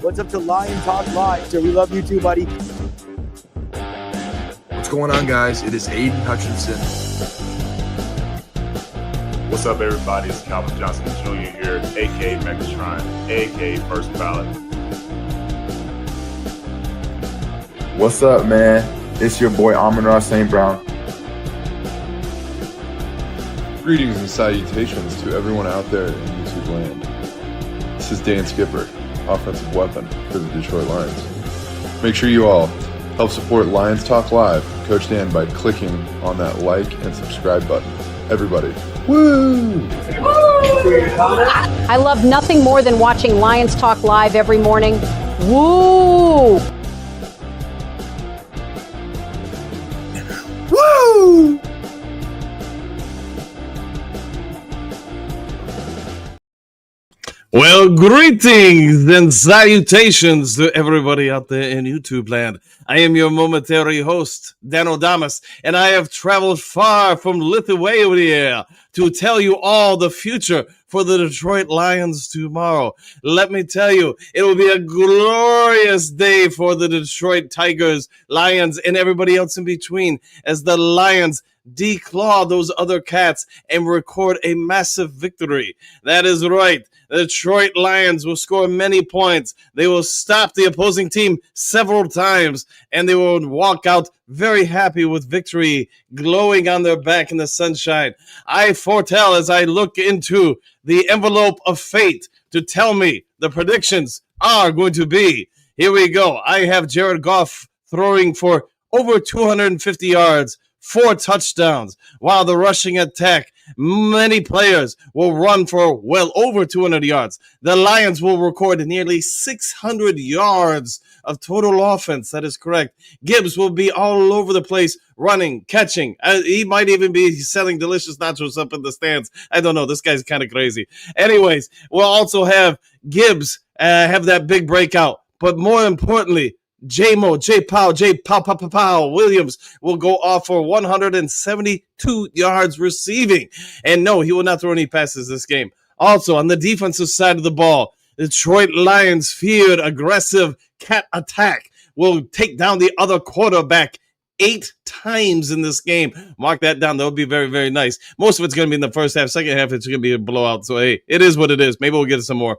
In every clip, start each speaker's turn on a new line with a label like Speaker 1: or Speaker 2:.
Speaker 1: What's up to Lion Talk Live? So we love you too, buddy.
Speaker 2: What's going on, guys? It is Aiden Hutchinson.
Speaker 3: What's up, everybody? It's Calvin Johnson Jr. here, a.k.a. Megatron, a.k.a. First Ballot.
Speaker 4: What's up, man? It's your boy Amon-Ra St. Brown.
Speaker 5: Greetings and salutations to everyone out there in YouTube land. This is Dan Skipper, offensive weapon for the Detroit Lions. Make sure you all help support Lions Talk Live, Coach Dan, by clicking on that like and subscribe button. Everybody, woo!
Speaker 6: I love nothing more than watching Lions Talk Live every morning. Woo!
Speaker 2: Woo!
Speaker 7: Well, greetings and salutations to everybody out there in YouTube land. I am your momentary host, Dan O'Damas, and I have traveled far from Lithuania to tell you all the future for the Detroit Lions tomorrow. Let me tell you, it will be a glorious day for the Detroit Tigers, Lions, and everybody else in between as the Lions declaw those other cats and record a massive victory. That is right. The Detroit Lions will score many points. They will stop the opposing team several times, and they will walk out very happy with victory, glowing on their back in the sunshine. I foretell as I look into the envelope of fate to tell me the predictions are going to be. Here we go. I have Jared Goff throwing for over 250 yards, 4 touchdowns, while the rushing attack, many players will run for well over 200 yards. The Lions will record nearly 600 yards of total offense. That is correct. Gibbs will be all over the place, running, catching. He might even be selling delicious nachos up in the stands. I don't know. This guy's kind of crazy. Anyways, we'll also have Gibbs have that big breakout. But more importantly, J Powell Williams will go off for 172 yards receiving. And no, he will not throw any passes this game. Also, on the defensive side of the ball, the Detroit Lions' feared aggressive cat attack will take down the other quarterback 8 times in this game. Mark that down. That would be very, very nice. Most of it's going to be in the first half. Second half, it's going to be a blowout. So, hey, it is what it is. Maybe we'll get some more.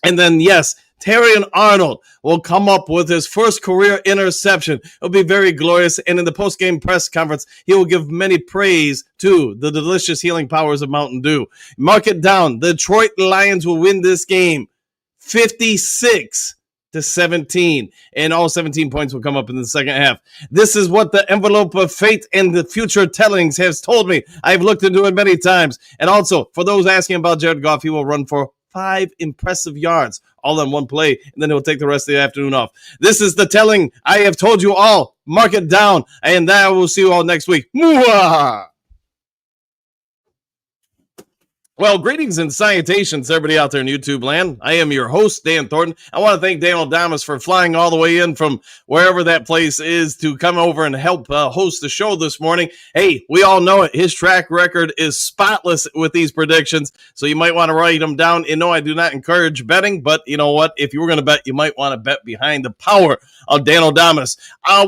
Speaker 7: And then, yes, Terrion Arnold will come up with his first career interception. It'll be very glorious. And in the post-game press conference, he will give many praise to the delicious healing powers of Mountain Dew. Mark it down. The Detroit Lions will win this game 56-17. And all 17 points will come up in the second half. This is what the envelope of fate and the future tellings has told me. I've looked into it many times. And also, for those asking about Jared Goff, he will run for 5 impressive yards, all on one play, and then he'll take the rest of the afternoon off. This is the telling I have told you all. Mark it down, and then I will see you all next week. Mwah! Well, greetings and salutations, everybody out there in YouTube land. I am your host, Dan Thornton. I want to thank Dan O'Damas for flying all the way in from wherever that place is to come over and help host the show this morning. Hey, we all know it. His track record is spotless with these predictions, so you might want to write them down. You know, I do not encourage betting, but you know what? If you were going to bet, you might want to bet behind the power of Dan O'Damas.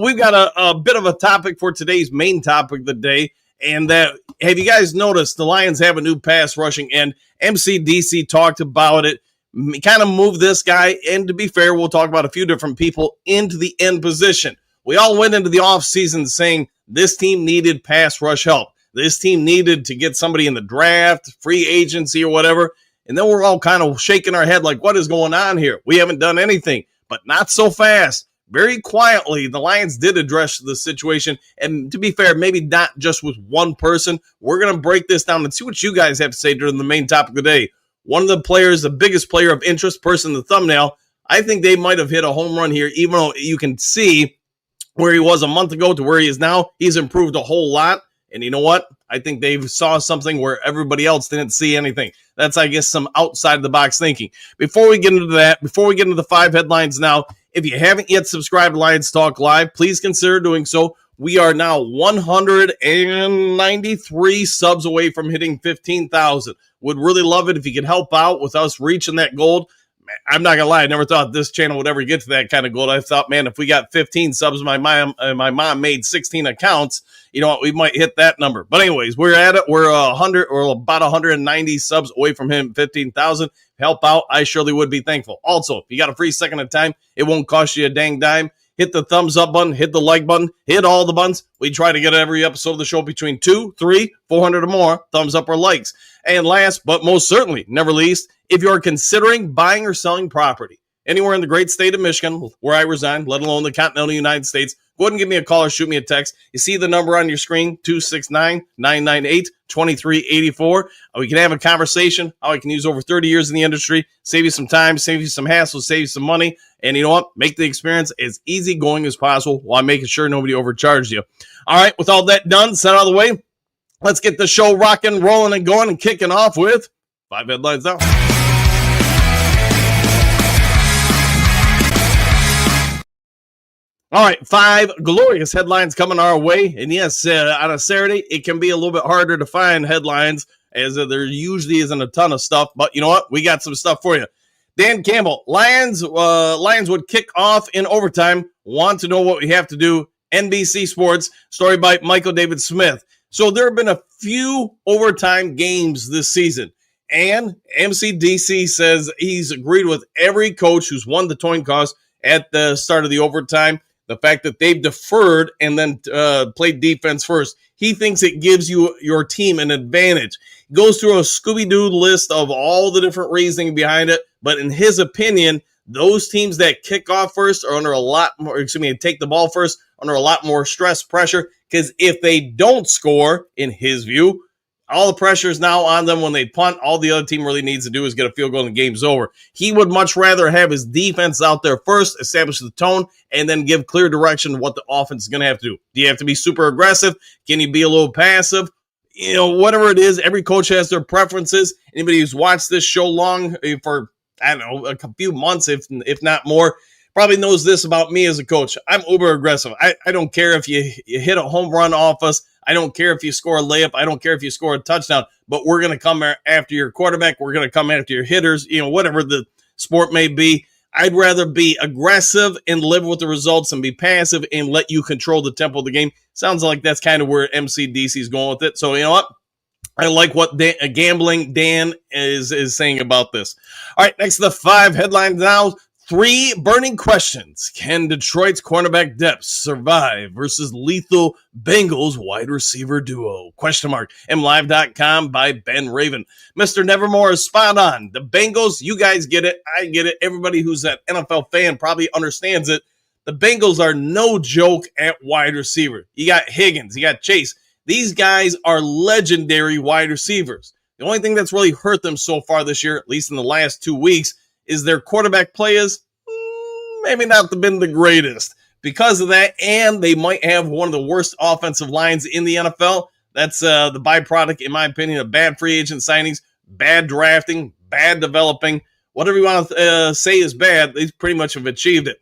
Speaker 7: We've got a bit of a topic for today's main topic of the day. And that, have you guys noticed the Lions have a new pass rushing end? MCDC talked about it, kind of moved this guy. And to be fair, we'll talk about a few different people into the end position. We all went into the offseason saying this team needed pass rush help. This team needed to get somebody in the draft, free agency or whatever. And then we're all kind of shaking our head like, what is going on here? We haven't done anything, but not so fast. Very quietly, the Lions did address the situation. And to be fair, maybe not just with one person. We're going to break this down and see what you guys have to say during the main topic of the day. One of the players, the biggest player of interest, person in the thumbnail, I think they might have hit a home run here, even though you can see where he was a month ago to where he is now. He's improved a whole lot. And you know what? I think they saw something where everybody else didn't see anything. That's, I guess, some outside-the-box thinking. Before we get into that, before we get into the 5 headlines now, if you haven't yet subscribed to Lions Talk Live, please consider doing so. We are now 193 subs away from hitting 15,000. Would really love it if you could help out with us reaching that goal. I'm not gonna lie, I never thought this channel would ever get to that kind of goal. I thought, man, if we got 15 subs, my mom made 16 accounts, you know what, we might hit that number. But anyways, we're at it. We're 100 or about 190 subs away from him 15,000. Help out, I surely would be thankful. Also, if you got a free second of time, it won't cost you a dang dime. Hit the thumbs up button, hit the like button, hit all the buttons. We try to get every episode of the show between 200, 300, 400 or more thumbs up or likes. And last, but most certainly never least, if you're considering buying or selling property anywhere in the great state of Michigan, where I reside, let alone the continental United States, go ahead and give me a call or shoot me a text. You see the number on your screen, 269-998-2384. We can have a conversation, how I can use over 30 years in the industry, save you some time, save you some hassle, save you some money, and you know what? Make the experience as easygoing as possible while making sure nobody overcharges you. All right, with all that done, set out of the way, let's get the show rocking, rolling, and going, and kicking off with 5 headlines now. All right, 5 glorious headlines coming our way. And yes, on a Saturday, it can be a little bit harder to find headlines as there usually isn't a ton of stuff. But you know what? We got some stuff for you. Dan Campbell, Lions would kick off in overtime. Want to know what we have to do? NBC Sports, story by Michael David Smith. So there have been a few overtime games this season. And MCDC says he's agreed with every coach who's won the coin toss at the start of the overtime. The fact that they've deferred and then played defense first. He thinks it gives your team an advantage. He goes through a Scooby-Doo list of all the different reasoning behind it. But in his opinion, those teams that kick off first are under a lot more, take the ball first, under a lot more stress, pressure. Because if they don't score, in his view, all the pressure is now on them when they punt. All the other team really needs to do is get a field goal and the game's over. He would much rather have his defense out there first, establish the tone, and then give clear direction what the offense is going to have to do. Do you have to be super aggressive? Can you be a little passive? You know, whatever it is, every coach has their preferences. Anybody who's watched this show long for, I don't know, a few months, if not more, probably knows this about me as a coach. I'm uber aggressive. I don't care if you hit a home run off us. I don't care if you score a layup. I don't care if you score a touchdown, but we're going to come after your quarterback. We're going to come after your hitters, you know, whatever the sport may be. I'd rather be aggressive and live with the results than be passive and let you control the tempo of the game. Sounds like that's kind of where MCDC is going with it. So, you know what? I like what Gambling Dan is saying about this. All right, next to the 5 headlines now. 3 burning questions. Can Detroit's cornerback depth survive versus lethal Bengals wide receiver duo? Question mark. MLive.com by Ben Raven. Mr. Nevermore is spot on. The Bengals, you guys get it. I get it. Everybody who's an NFL fan probably understands it. The Bengals are no joke at wide receiver. You got Higgins. You got Chase. These guys are legendary wide receivers. The only thing that's really hurt them so far this year, at least in the last 2 weeks, is their quarterback play is maybe not been the greatest. Because of that, and they might have one of the worst offensive lines in the NFL. That's the byproduct, in my opinion, of bad free agent signings, bad drafting, bad developing. Whatever you want to say is bad, they pretty much have achieved it.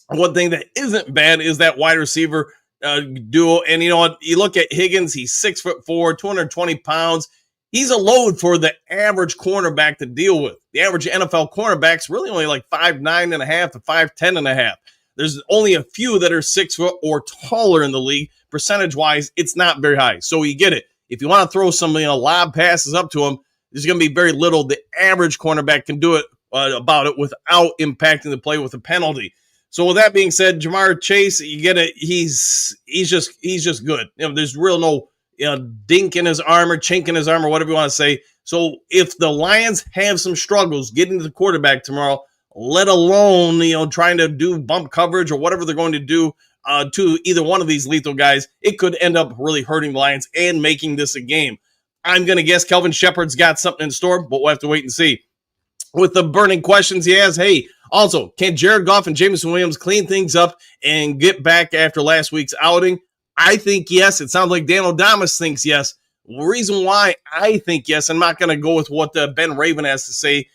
Speaker 7: One thing that isn't bad is that wide receiver duo. And you know what? You look at Higgins, he's 6'4", 220 pounds. He's a load for the average cornerback to deal with. The average NFL cornerback's really only like 5'9.5" to 5'10.5". There's only a few that are 6 foot or taller in the league. Percentage-wise, it's not very high. So you get it. If you want to throw some lob passes up to him, there's going to be very little. The average cornerback can do it about it without impacting the play with a penalty. So with that being said, Jamar Chase, you get it. He's just good. There's real no dink in his armor, chink in his armor, whatever you want to say. So if the Lions have some struggles getting to the quarterback tomorrow, let alone, trying to do bump coverage or whatever they're going to do to either one of these lethal guys, it could end up really hurting the Lions and making this a game. I'm going to guess Kelvin Shepard's got something in store, but we'll have to wait and see. With the burning questions he has, also, can Jared Goff and Jameson Williams clean things up and get back after last week's outing? I think yes. It sounds like Dan O'Damas thinks yes. The reason why I think yes, I'm not going to go with what Ben Raven has to say.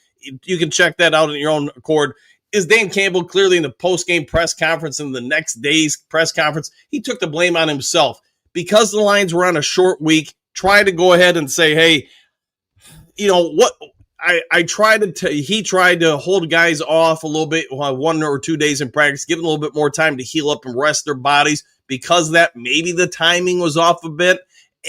Speaker 7: You can check that out in your own accord. Is Dan Campbell clearly in the post-game press conference and the next day's press conference, he took the blame on himself. Because the Lions were on a short week, try to go ahead and say, hey, what I tried to he tried to hold guys off a little bit, 1 or 2 days in practice, give them a little bit more time to heal up and rest their bodies. Because of that, maybe the timing was off a bit.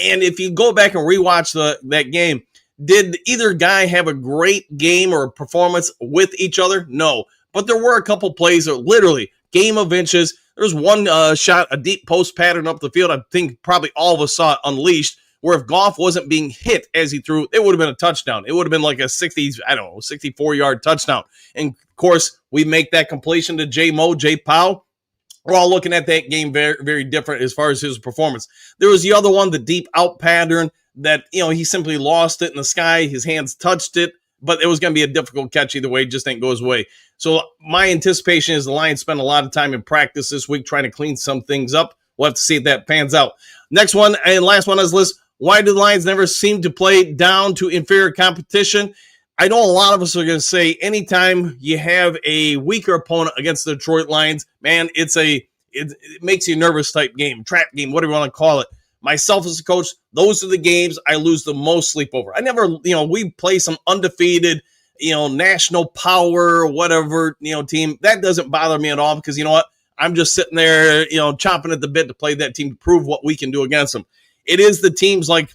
Speaker 7: And if you go back and rewatch that game, did either guy have a great game or performance with each other? No. But there were a couple plays that literally game of inches. There was one shot, a deep post pattern up the field. I think probably all of us saw it unleashed, where if Goff wasn't being hit as he threw, it would have been a touchdown. It would have been like a 64-yard touchdown. And, of course, we make that completion to Jay Powell. We're all looking at that game very, very different as far as his performance. There was the other one, the deep out pattern that, he simply lost it in the sky. His hands touched it, but it was going to be a difficult catch either way. It just didn't go his way. So my anticipation is the Lions spend a lot of time in practice this week trying to clean some things up. We'll have to see if that pans out. Next one and last one on this list. Why do the Lions never seem to play down to inferior competition? I know a lot of us are going to say anytime you have a weaker opponent against the Detroit Lions, man, it makes you a nervous type game, trap game, whatever you want to call it. Myself as a coach, those are the games I lose the most sleep over. I never, we play some undefeated, national power, whatever, team. That doesn't bother me at all because you know what? I'm just sitting there, chomping at the bit to play that team to prove what we can do against them. It is the teams like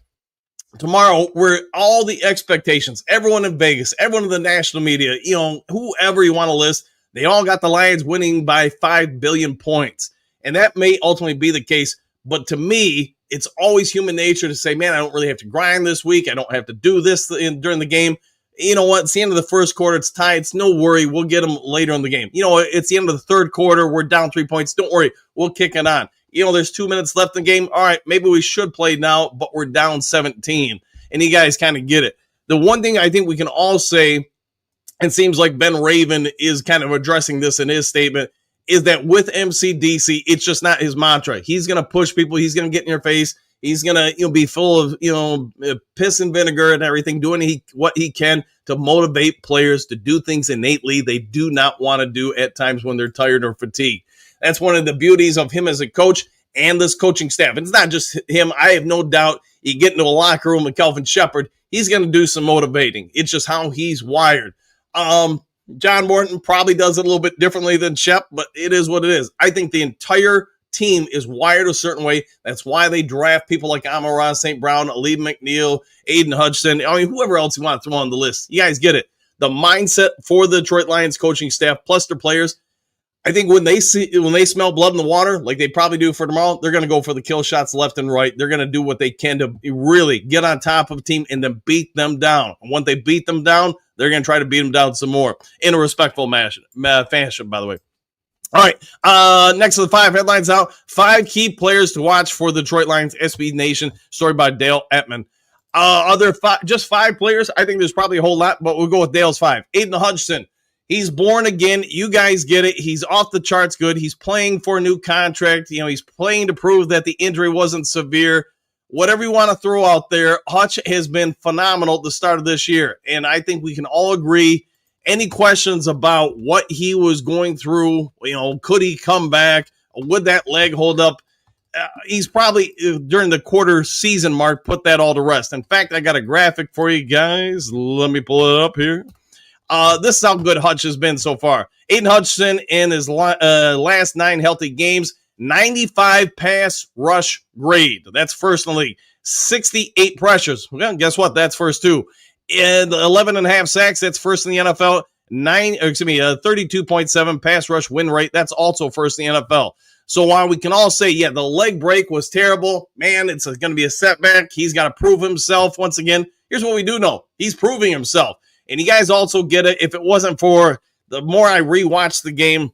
Speaker 7: tomorrow where all the expectations, everyone in Vegas, everyone in the national media, whoever you want to list, they all got the Lions winning by 5 billion points. And that may ultimately be the case. But to me, it's always human nature to say, man, I don't really have to grind this week. I don't have to do this during the game. You know what? It's the end of the first quarter. It's tied. It's no worry. We'll get them later in the game. It's the end of the third quarter. We're down 3 points. Don't worry. We'll kick it on. There's 2 minutes left in the game. All right, maybe we should play now, but we're down 17. And you guys kind of get it. The one thing I think we can all say, and seems like Ben Raven is kind of addressing this in his statement, is that with MCDC, it's just not his mantra. He's going to push people. He's going to get in your face. He's going to be full of piss and vinegar and everything, doing what he can to motivate players to do things innately they do not want to do at times when they're tired or fatigued. That's one of the beauties of him as a coach and this coaching staff. It's not just him. I have no doubt you get into a locker room with Kelvin Shepard, he's going to do some motivating. It's just how he's wired. John Morton probably does it a little bit differently than Shep, but it is what it is. I think the entire team is wired a certain way. That's why they draft people like Amon-Ra St. Brown, Ali McNeil, Aiden Hutchinson. Whoever else you want to throw on the list. You guys get it. The mindset for the Detroit Lions coaching staff plus their players, I think when they smell blood in the water, like they probably do for tomorrow, they're going to go for the kill shots left and right. They're going to do what they can to really get on top of a team and then beat them down. And once they beat them down, they're going to try to beat them down some more in a respectful fashion, by the way. All right, next to the 5 headlines out, 5 key players to watch for the Detroit Lions SB Nation, story by Dale Ettman. Are there just 5 players? I think there's probably a whole lot, but we'll go with Dale's 5. Aiden Hutchinson. He's born again. You guys get it. He's off the charts good. He's playing for a new contract. He's playing to prove that the injury wasn't severe. Whatever you want to throw out there, Hutch has been phenomenal at the start of this year. And I think we can all agree, any questions about what he was going through, could he come back? Would that leg hold up? He's probably, during the quarter season mark, put that all to rest. In fact, I got a graphic for you guys. Let me pull it up here. This is how good Hutch has been so far. Aiden Hutchinson in his last 9 healthy games, 95 pass rush grade. That's first in the league. 68 pressures. Well, guess what? That's first too. And 11.5 sacks. That's first in the NFL. 32.7 pass rush win rate. That's also first in the NFL. So while we can all say, yeah, the leg break was terrible, man, it's going to be a setback. He's got to prove himself once again. Here's what we do know. He's proving himself. And you guys also get it. If it wasn't for the more I rewatched the game,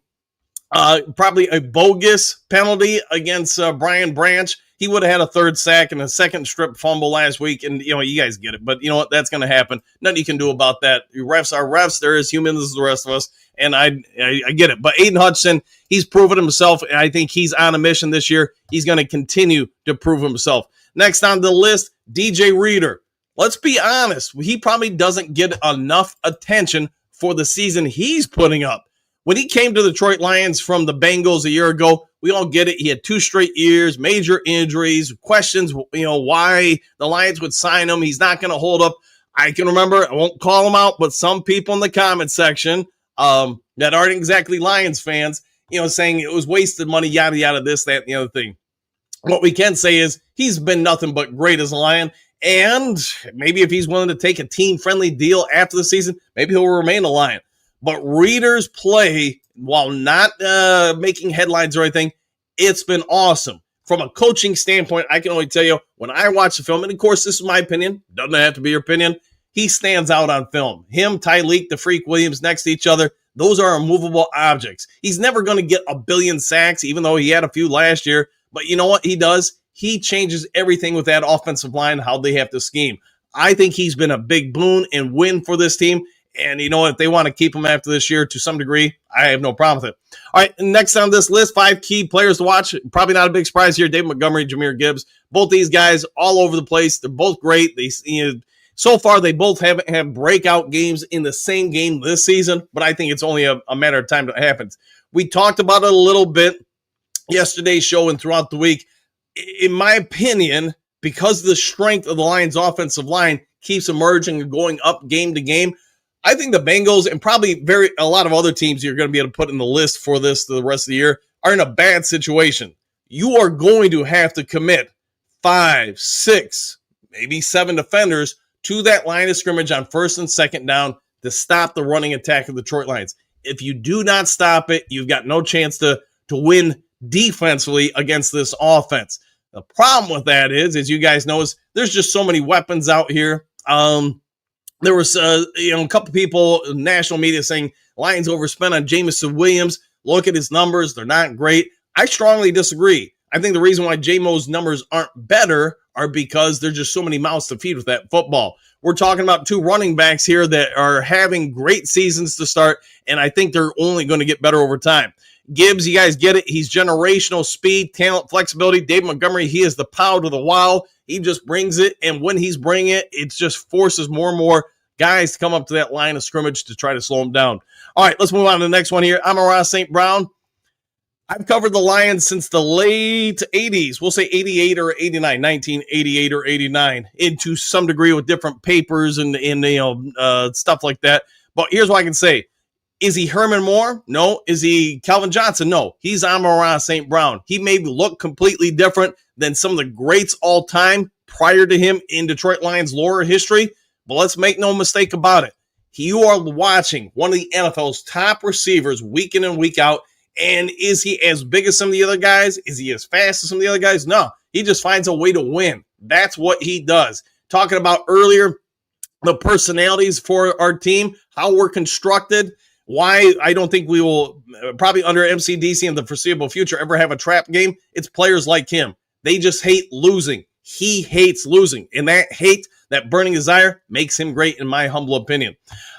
Speaker 7: probably a bogus penalty against Brian Branch, he would have had a 3rd sack and a 2nd strip fumble last week. And, you guys get it. But you know what? That's going to happen. Nothing you can do about that. Refs are refs. They're as human as the rest of us. And I get it. But Aiden Hutchinson, he's proven himself. And I think he's on a mission this year. He's going to continue to prove himself. Next on the list, DJ Reader. Let's be honest. He probably doesn't get enough attention for the season he's putting up. When he came to the Detroit Lions from the Bengals a year ago, we all get it. He had 2 straight years, major injuries, questions, why the Lions would sign him. He's not going to hold up. I can remember, I won't call them out, but some people in the comment section that aren't exactly Lions fans, saying it was wasted money, yada, yada, this, that, and the other thing. What we can say is he's been nothing but great as a Lion. And maybe if he's willing to take a team-friendly deal after the season, maybe he'll remain a Lion. But Reader's play, while not making headlines or anything, it's been awesome. From a coaching standpoint, I can only tell you, when I watch the film, and of course, this is my opinion, doesn't have to be your opinion, he stands out on film. Him, Tyleek, the Freak Williams next to each other, those are immovable objects. He's never going to get a billion sacks, even though he had a few last year. But you know what he does? He changes everything with that offensive line, how they have to scheme. I think he's been a big boon and win for this team. And you know, if they want to keep him after this year to some degree, I have no problem with it. All right, next on this list, 5 key players to watch. Probably not a big surprise here. David Montgomery, Jahmyr Gibbs. Both these guys all over the place. They're both great. So far, they both haven't had breakout games in the same game this season, but I think it's only a matter of time that happens. We talked about it a little bit yesterday's show and throughout the week. In my opinion, because the strength of the Lions' offensive line keeps emerging and going up game to game, I think the Bengals and probably a lot of other teams you're going to be able to put in the list for this the rest of the year are in a bad situation. You are going to have to commit 5, 6, maybe 7 defenders to that line of scrimmage on first and second down to stop the running attack of the Detroit Lions. If you do not stop it, you've got no chance to win defensively against this offense. The problem with that is, as you guys know, is there's just so many weapons out here. There was a couple people in national media saying Lions overspent on Jameson Williams. Look at his numbers. They're not great. I strongly disagree. I think the reason why J-Mo's numbers aren't better are because there's just so many mouths to feed with that football. We're talking about 2 running backs here that are having great seasons to start, and I think they're only going to get better over time. Gibbs, you guys get it. He's generational speed, talent, flexibility. David Montgomery, he is the power to the wow. He just brings it, and when he's bringing it, it just forces more and more guys to come up to that line of scrimmage to try to slow him down. All right, let's move on to the next one here. I'm Ross St. Brown. I've covered the Lions since the late 80s. We'll say 88 or 89, 1988 or 89, into some degree with different papers and stuff like that. But here's what I can say. Is he Herman Moore? No. Is he Calvin Johnson? No. He's Amon-Ra St. Brown. He may look completely different than some of the greats all time prior to him in Detroit Lions lore history. But let's make no mistake about it. You are watching one of the NFL's top receivers week in and week out. And is he as big as some of the other guys? Is he as fast as some of the other guys? No. He just finds a way to win. That's what he does. Talking about earlier, the personalities for our team, how we're constructed, why I don't think we will probably under MCDC in the foreseeable future ever have a trap game. It's players like him. They just hate losing. He hates losing. And that hate, that burning desire, makes him great in my humble opinion.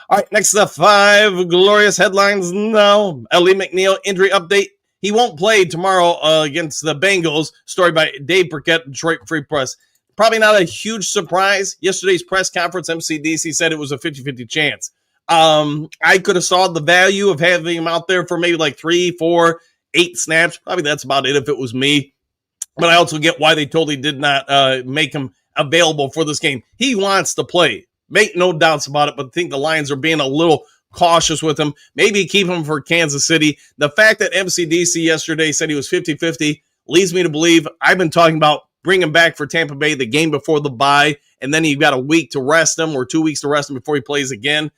Speaker 7: All right, next to 5 glorious headlines now. Ellie McNeil injury update. He won't play tomorrow against the Bengals. Story by Dave Burkett, Detroit Free Press. Probably not a huge surprise. Yesterday's press conference, MCDC said it was a 50-50 chance. I could have saw the value of having him out there for maybe like 3, 4, 8 snaps. Probably that's about it if it was me. But I also get why they totally did not make him available for this game. He wants to play. Make no doubts about it, but I think the Lions are being a little cautious with him. Maybe keep him for Kansas City. The fact that MCDC yesterday said he was 50-50 leads me to believe I've been talking about bring him back for Tampa Bay the game before the bye, and then you've got a week to rest him or 2 weeks to rest him before he plays again.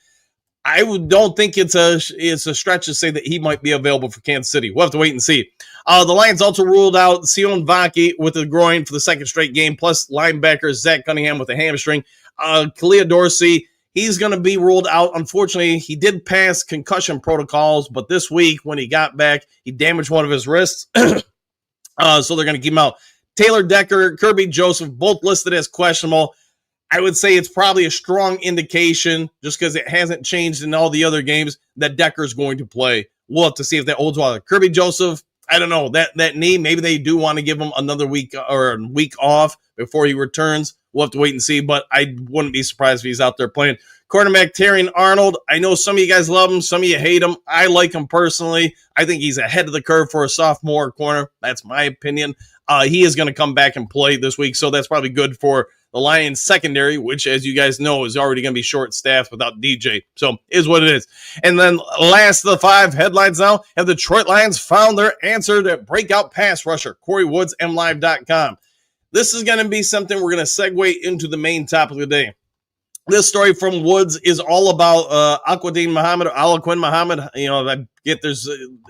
Speaker 7: I don't think it's a stretch to say that he might be available for Kansas City. We'll have to wait and see. The Lions also ruled out Sion Vaki with a groin for the second straight game, plus linebacker Zach Cunningham with a hamstring. Kalia Dorsey, he's going to be ruled out. Unfortunately, he did pass concussion protocols, but this week when he got back, he damaged one of his wrists. So they're going to keep him out. Taylor Decker, Kirby Joseph, both listed as questionable. I would say it's probably a strong indication, just because it hasn't changed in all the other games, that Decker's going to play. We'll have to see if that holds water. Kirby Joseph, I don't know, that knee, maybe they do want to give him another week or a week off before he returns. We'll have to wait and see, but I wouldn't be surprised if he's out there playing. Quarterback Terrion Arnold, I know some of you guys love him, some of you hate him. I like him personally. I think he's ahead of the curve for a sophomore corner. That's my opinion. He is going to come back and play this week, so that's probably good for the Lions secondary, which, as you guys know, is already going to be short-staffed without DJ. So, is what it is. And then last of the 5 headlines now, have the Detroit Lions found their answer to breakout pass rusher, Corey Woods, MLive.com. This is going to be something we're going to segue into the main topic of the day. This story from Woods is all about Aquadine Muhammad or Alaquin Muhammad. I get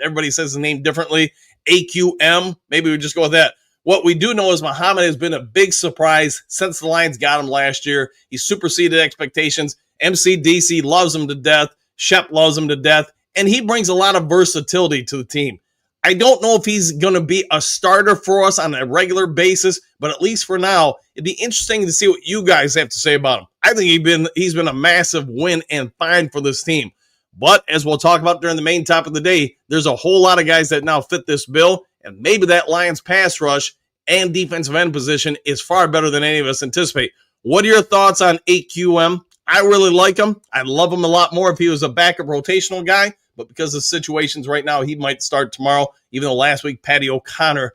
Speaker 7: everybody says his name differently. AQM. Maybe we just go with that. What we do know is Muhammad has been a big surprise since the Lions got him last year. He superseded expectations. MCDC loves him to death. Shep loves him to death. And he brings a lot of versatility to the team. I don't know if he's going to be a starter for us on a regular basis, but at least for now, it'd be interesting to see what you guys have to say about him. I think he's been a massive win and find for this team. But as we'll talk about during the main topic of the day, there's a whole lot of guys that now fit this bill, and maybe that Lions pass rush and defensive end position is far better than any of us anticipate. What are your thoughts on AQM? I really like him. I'd love him a lot more if he was a backup rotational guy, but because of situations right now, he might start tomorrow, even though last week Patty O'Connor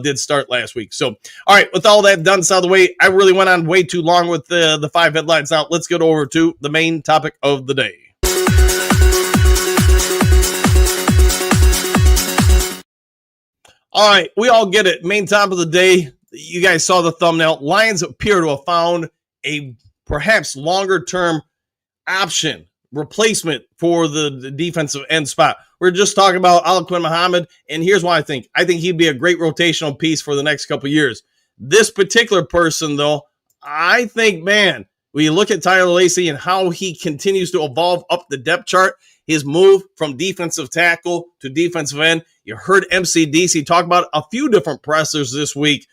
Speaker 7: did start last week. So, all right, with all that done out of the way, I really went on way too long with the 5 headlines. Now, let's get over to the main topic of the day. All right, we all get it. Main topic of the day, you guys saw the thumbnail. Lions appear to have found a perhaps longer-term option, replacement for the defensive end spot. We're just talking about Alaquin Muhammad, and here's why I think he'd be a great rotational piece for the next couple of years. This particular person, though, I think, man, when you look at Tyler Lacey and how he continues to evolve up the depth chart, his move from defensive tackle to defensive end, you heard MCDC talk about a few different pressers this week.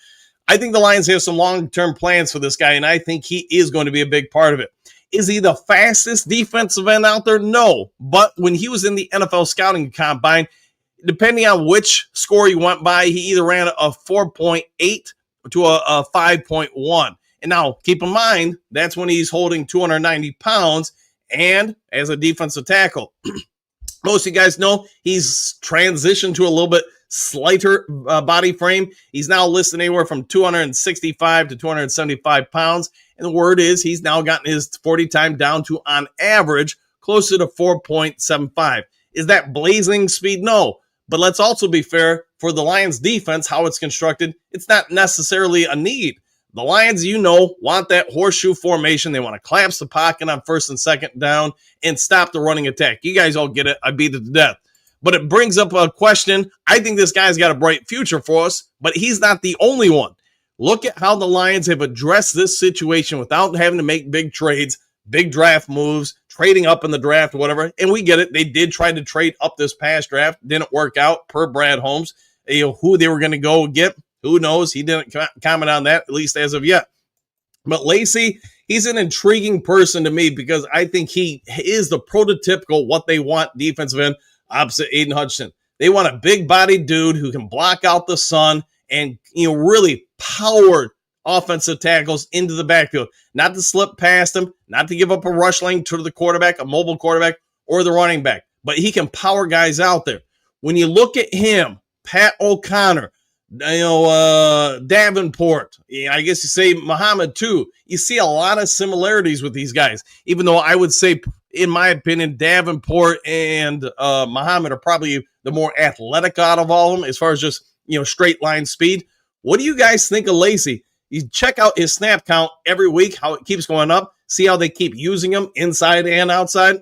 Speaker 7: I think the Lions have some long-term plans for this guy, and I think he is going to be a big part of it. Is he the fastest defensive end out there? No. But when he was in the NFL scouting combine, depending on which score he went by, he either ran a 4.8 to a 5.1. And now, keep in mind, that's when he's holding 290 pounds and as a defensive tackle. Most of you guys know he's transitioned to a little bit slighter body frame. He's now listed anywhere from 265 to 275 pounds. And the word is he's now gotten his 40 time down to, on average, closer to 4.75. Is that blazing speed? No. But let's also be fair, for the Lions defense, how it's constructed, it's not necessarily a need. The Lions, want that horseshoe formation. They want to collapse the pocket on first and second down and stop the running attack. You guys all get it. I beat it to death. But it brings up a question. I think this guy's got a bright future for us, but he's not the only one. Look at how the Lions have addressed this situation without having to make big trades, big draft moves, trading up in the draft, whatever. And we get it. They did try to trade up this past draft. Didn't work out per Brad Holmes. Who they were going to go get, who knows? He didn't comment on that, at least as of yet. But Lacey, he's an intriguing person to me because I think he is the prototypical what they want defensive end opposite Aiden Hutchinson. They want a big-bodied dude who can block out the sun and really powered offensive tackles into the backfield. Not to slip past him, not to give up a rush lane to the quarterback, a mobile quarterback, or the running back. But he can power guys out there. When you look at him, Pat O'Connor, Davenport, I guess you say Muhammad too, you see a lot of similarities with these guys. Even though I would say, in my opinion, Davenport and Muhammad are probably the more athletic out of all of them as far as just, straight line speed. What do you guys think of Lacey? You check out his snap count every week, how it keeps going up. See how they keep using him inside and outside.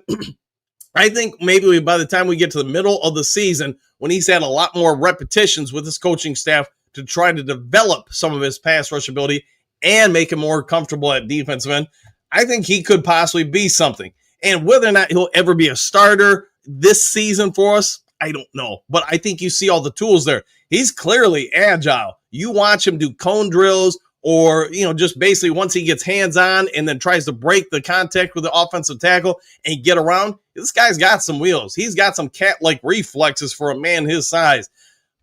Speaker 7: I think maybe by the time we get to the middle of the season, when he's had a lot more repetitions with his coaching staff to try to develop some of his pass rush ability and make him more comfortable at defensive end, I think he could possibly be something. And whether or not he'll ever be a starter this season for us, I don't know. But I think you see all the tools there. He's clearly agile. You watch him do cone drills or, just basically once he gets hands on and then tries to break the contact with the offensive tackle and get around, this guy's got some wheels. He's got some cat-like reflexes for a man his size.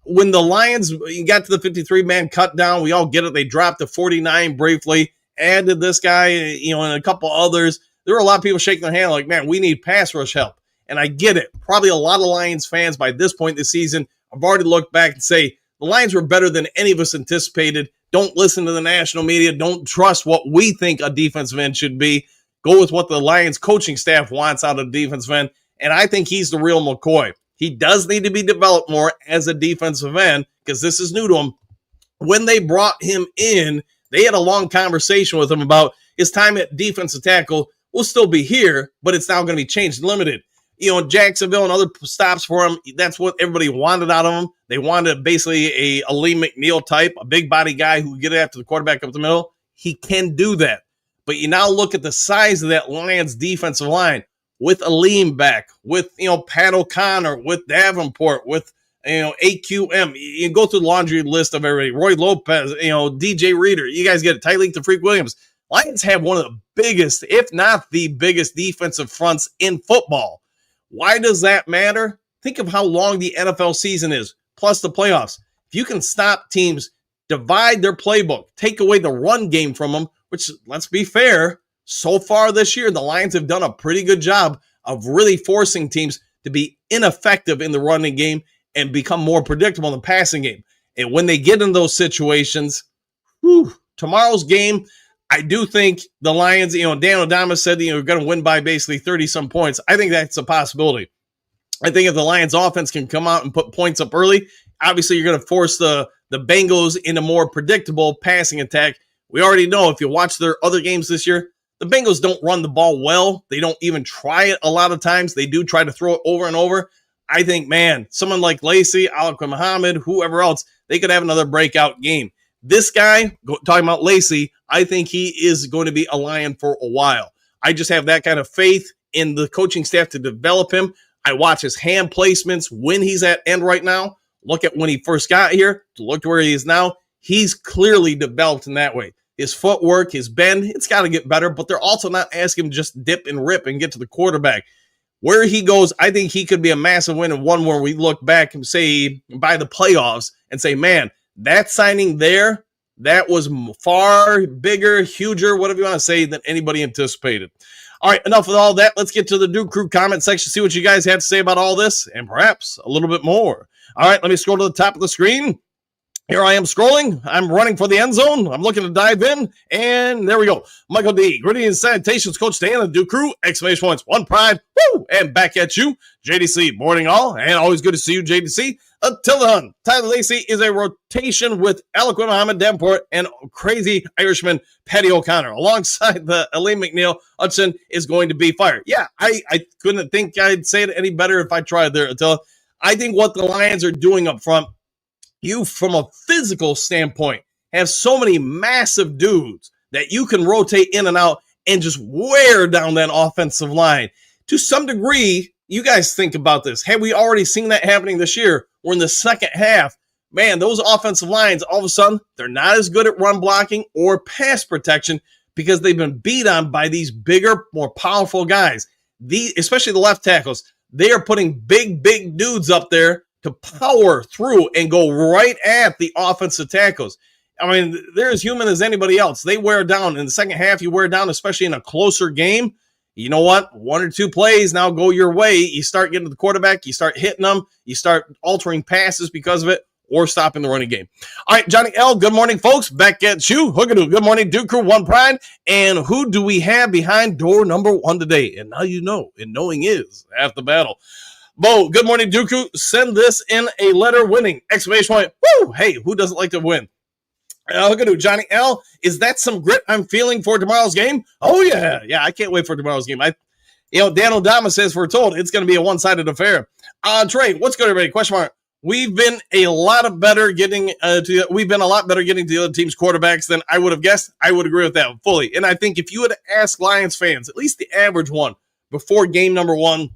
Speaker 7: When the Lions got to the 53-man cut down, we all get it. They dropped to 49 briefly, added this guy, and a couple others. There were a lot of people shaking their hand like, man, we need pass rush help. And I get it. Probably a lot of Lions fans by this point this season have already looked back and say, the Lions were better than any of us anticipated Don't listen to the national media. Don't trust what we think a defensive end should be. Go with what the Lions coaching staff wants out of a defensive end. And I think he's the real McCoy. He does need to be developed more as a defensive end because this is new to him. When they brought him in, they had a long conversation with him about his time at defensive tackle will still be here, but it's now going to be changed and limited. Jacksonville and other stops for him, that's what everybody wanted out of him. They wanted basically a Lee McNeil type, a big body guy who would get after the quarterback up the middle. He can do that. But you now look at the size of that Lions defensive line with Aleem back, with, Pat O'Connor, with Davenport, with, AQM. You go through the laundry list of everybody. Roy Lopez, DJ Reader. You guys get it. Tyreek to Freak Williams. Lions have one of the biggest, if not the biggest, defensive fronts in football. Why does that matter? Think of how long the NFL season is, plus the playoffs. If you can stop teams, divide their playbook, take away the run game from them, which, let's be fair, so far this year, the Lions have done a pretty good job of really forcing teams to be ineffective in the running game and become more predictable in the passing game. And when they get in those situations, tomorrow's game, I do think the Lions, Dan O'Donnell said, we're going to win by basically 30-some points. I think that's a possibility. I think if the Lions offense can come out and put points up early, obviously you're going to force the Bengals into more predictable passing attack. We already know if you watch their other games this year, the Bengals don't run the ball well. They don't even try it a lot of times. They do try to throw it over and over. I think, man, someone like Lacy, Alquan Muhammad, whoever else, they could have another breakout game. This guy, talking about Lacy, I think he is going to be a Lion for a while. I just have that kind of faith in the coaching staff to develop him. I watch his hand placements when he's at end right now. Look at when he first got here. Look where he is now. He's clearly developed in that way. His footwork, his bend, it's got to get better, but they're also not asking him to just dip and rip and get to the quarterback. Where he goes, I think he could be a massive win and one where we look back and say by the playoffs and say, man, that signing there, that was far bigger, huger, whatever you want to say, than anybody anticipated. All right, enough of all that. Let's get to the Duke Crew comment section, see what you guys have to say about all this, and perhaps a little bit more. All right, let me scroll to the top of the screen. Here I am scrolling. I'm running for the end zone. I'm looking to dive in, and there we go. Michael D. Gritty and Sanitations Coach Dan and the Duke Crew. Exclamation points. One pride. Woo! And back at you. JDC. Morning all. And always good to see you, JDC. Until then, Tyler Lacy is a rotation with Alquan Muhammad Davenport and crazy Irishman Patty O'Connor. Alongside the Aleem McNeil, Hudson is going to be fired. Yeah, I couldn't think I'd say it any better if I tried there. Until I think what the Lions are doing up front, you, from a physical standpoint, have so many massive dudes that you can rotate in and out and just wear down that offensive line. To some degree, you guys think about this. Have we already seen that happening this year? We're in the second half. Man, those offensive lines, all of a sudden, they're not as good at run blocking or pass protection because they've been beat on by these bigger, more powerful guys. Especially the left tackles. They are putting big dudes up there to power through and go right at the offensive tackles. I mean, they're as human as anybody else. They wear down. In the second half, you wear down, especially in a closer game. You know what? One or two plays now go your way. You start getting to the quarterback. You start hitting them. You start altering passes because of it or stopping the running game. All right, Johnny L., good morning, folks. Back at you. Hookadoo, good morning, Duke Crew, One Pride. And who do we have behind door number one today? And now you know, and knowing is half the battle. Bo, good morning, Dooku. Send this in a letter winning! Exclamation point. Woo! Hey, who doesn't like to win? Look at you, Johnny L. Is that some grit I'm feeling for tomorrow's game? Oh, yeah. Yeah, I can't wait for tomorrow's game. Dan O'Dama says we're told it's going to be a one-sided affair. Trey, what's good, everybody? Question mark. We've been a lot better getting to the other team's quarterbacks than I would have guessed. I would agree with that fully. And I think if you had asked Lions fans, at least the average one, before game number one,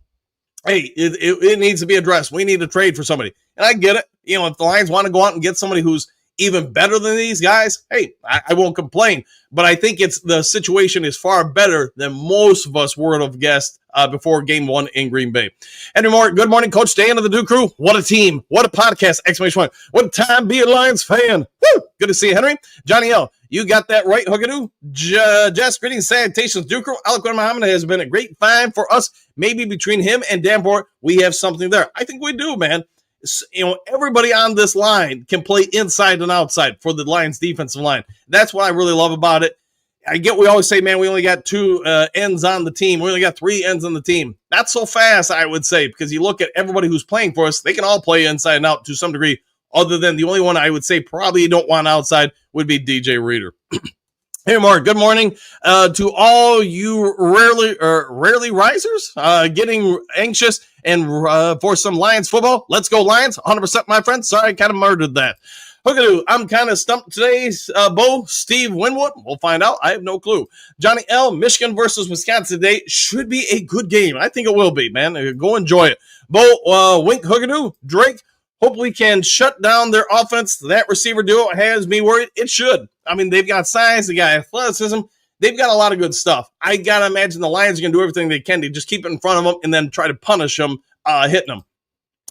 Speaker 7: hey, it needs to be addressed. We need to trade for somebody. And I get it. If the Lions want to go out and get somebody who's even better than these guys, hey, I won't complain. But I think the situation is far better than most of us would have guessed before game one in Green Bay. Henry Moore, good morning, Coach Dan of the Duke Crew. What a team. What a podcast. Exclamation point. What a time be a Lions fan. Woo! Good to see you, Henry. Johnny L., you got that right, Hookadoo. Jess, greetings, salutations, Duke Crew. Alquan Muhammad has been a great find for us. Maybe between him and Davenport, we have something there. I think we do, man. everybody on this line can play inside and outside for the Lions defensive line. That's what I really love about it. I get we always say, man, we only got 2 ends on the team. We only got 3 ends on the team. Not so fast, I would say, because you look at everybody who's playing for us, they can all play inside and out to some degree, other than the only one I would say probably you don't want outside would be DJ Reader. Hey, Mark, good morning to all you rarely risers getting anxious and for some Lions football. Let's go Lions, 100%, my friend. Sorry, I kind of murdered that. Hookadoo, I'm kind of stumped today. Bo, Steve Winwood, we'll find out. I have no clue. Johnny L, Michigan versus Wisconsin today should be a good game. I think it will be, man. Go enjoy it. Bo, Wink, Hookadoo, Drake, hope we can shut down their offense. That receiver duo has me worried. It should. I mean, they've got size, they got athleticism, they've got a lot of good stuff. I got to imagine the Lions are going to do everything they can to just keep it in front of them and then try to punish them, hitting them.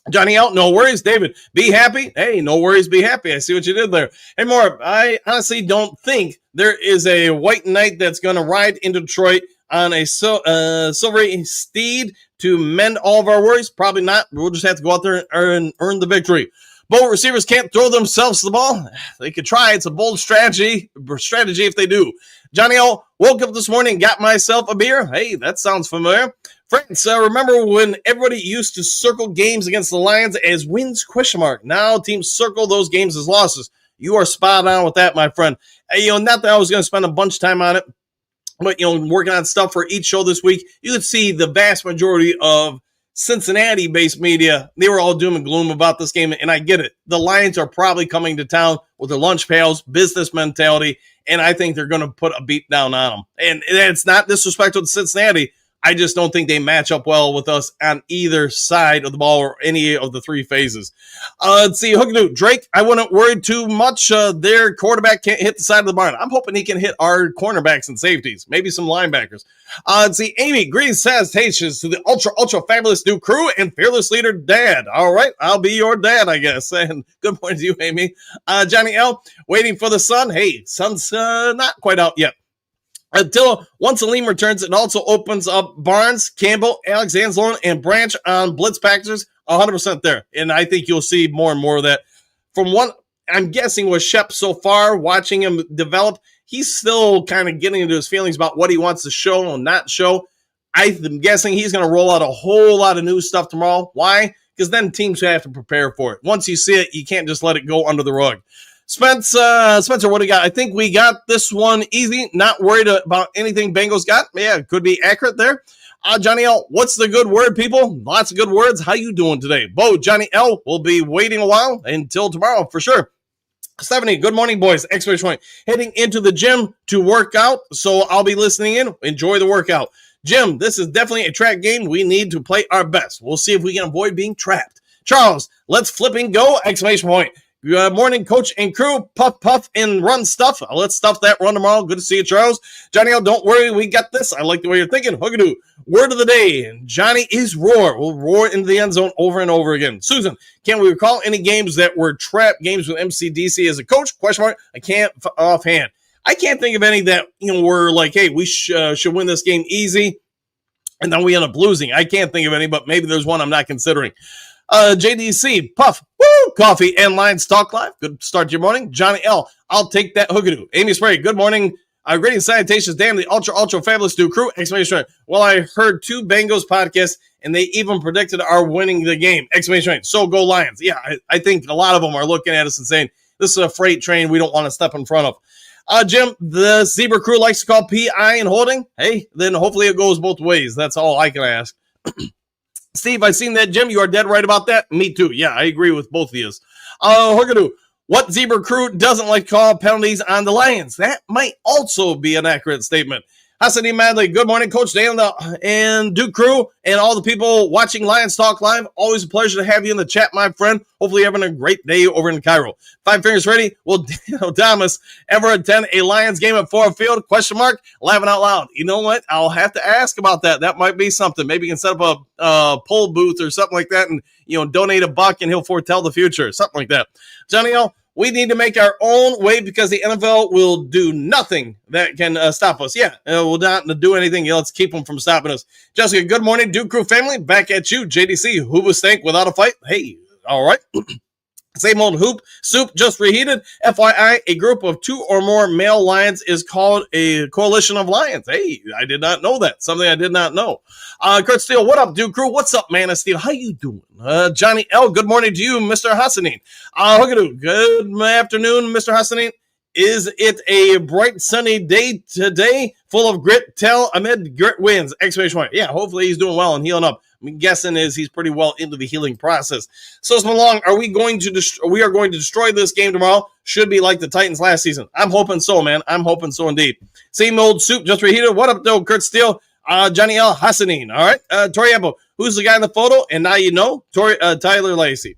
Speaker 7: Johnny out, no worries. David, be happy. Hey, no worries, be happy. I see what you did there. Hey, Mark, I honestly don't think there is a white knight that's going to ride into Detroit on a silvery steed to mend all of our worries. Probably not. We'll just have to go out there and earn the victory. Both receivers can't throw themselves the ball. They could try. It's a bold strategy if they do. Johnny O, woke up this morning, got myself a beer. Hey, that sounds familiar. Friends, remember when everybody used to circle games against the Lions as wins, ? Now teams circle those games as losses. You are spot on with that, my friend. Not that I was going to spend a bunch of time on it, but, working on stuff for each show this week, you could see the vast majority of Cincinnati-based media, they were all doom and gloom about this game, and I get it. The Lions are probably coming to town with their lunch pails, business mentality, and I think they're going to put a beat down on them. And it's not disrespectful to Cincinnati. I just don't think they match up well with us on either side of the ball or any of the 3 phases. Let's see, Hookadoo, Drake, I wouldn't worry too much. Their quarterback can't hit the side of the barn. I'm hoping he can hit our cornerbacks and safeties, maybe some linebackers. Let's see, Amy, greetings, salutations to the ultra fabulous new crew and fearless leader, Dad. All right, I'll be your dad, I guess. And good morning to you, Amy. Johnny L, waiting for the sun. Hey, sun's not quite out yet. Until once Aleem returns, it also opens up Barnes, Campbell, Alex Anzalone, and Branch on blitz packages 100% there. And I think you'll see more and more of that. From what I'm guessing with Shep so far, watching him develop, he's still kind of getting into his feelings about what he wants to show and not show. I'm guessing he's going to roll out a whole lot of new stuff tomorrow. Why? Because then teams have to prepare for it. Once you see it, you can't just let it go under the rug. Spencer, what do you got? I think we got this one easy. Not worried about anything Bengals got. Yeah, could be accurate there. Johnny L, what's the good word, people? Lots of good words. How you doing today? Bo, Johnny L will be waiting a while until tomorrow for sure. Stephanie, good morning, boys. Exclamation point. Heading into the gym to work out, so I'll be listening in. Enjoy the workout. Jim, this is definitely a trap game. We need to play our best. We'll see if we can avoid being trapped. Charles, let's flip and go. Exclamation point. Good morning, coach and crew. Puff, and run stuff. Let's stuff that run tomorrow. Good to see you, Charles. Johnny, don't worry. We got this. I like the way you're thinking. Hookadoo. Word of the day. Johnny is roar. We'll roar into the end zone over and over again. Susan, can we recall any games that were trap games with MCDC as a coach? ? I can't offhand. I can't think of any that were like, hey, we should win this game easy, and then we end up losing. I can't think of any, but maybe there's one I'm not considering. JDC, Puff, woo, coffee and Lions Talk Live. Good start to your morning. Johnny L, I'll take that Hookadoo. Amy Spray, good morning. Greetings, salutations, damn the ultra fabulous new crew. Exclamation point. Well, I heard 2 Bengals podcasts, and they even predicted our winning the game. Exclamation point. So go Lions. Yeah, I think a lot of them are looking at us and saying, this is a freight train we don't want to step in front of. Jim, the Zebra crew likes to call PI and holding. Hey, then hopefully it goes both ways. That's all I can ask. Steve, I seen that, Jim. You are dead right about that. Me too. Yeah, I agree with both of you. Hookadoo, what Zebra crew doesn't like to call penalties on the Lions? That might also be an accurate statement. Hassani Madley, good morning, Coach Dan and Duke crew and all the people watching Lions Talk Live. Always a pleasure to have you in the chat, my friend. Hopefully you're having a great day over in Cairo. 5 fingers ready. Will Daniel Thomas ever attend a Lions game at Ford Field? ? Laughing out loud. You know what? I'll have to ask about that. That might be something. Maybe you can set up a poll booth or something like that and donate $1 and he'll foretell the future. Something like that. Johnny L, we need to make our own way because the NFL will do nothing that can stop us. Yeah, we'll not do anything. Let's keep them from stopping us. Jessica, good morning, Duke Crew family. Back at you, JDC. Who was stank without a fight? Hey, All right. Same old hoop. Soup just reheated. FYI, a group of 2 or more male lions is called a coalition of lions. Hey, I did not know that. Something I did not know. Kurt Steele, what up, Dude Crew? What's up, Man of Steel? How you doing? Johnny L, good morning to you, Mr. Hassanin. Hookadoo, good afternoon, Mr. Hassanin. Is it a bright sunny day today? Full of grit? Tell Ahmed grit wins! Exclamation point. Yeah, hopefully he's doing well and healing up. I'm guessing he's pretty well into the healing process. So Malong, we are going to destroy this game tomorrow. Should be like the Titans last season. I'm hoping so, man. I'm hoping so indeed. Same old soup just reheated. What up, though, Kurt Steele? Johnny L. Hassanin. All right. Tori Apple. Who's the guy in the photo? And now you know. Tyler Lacey.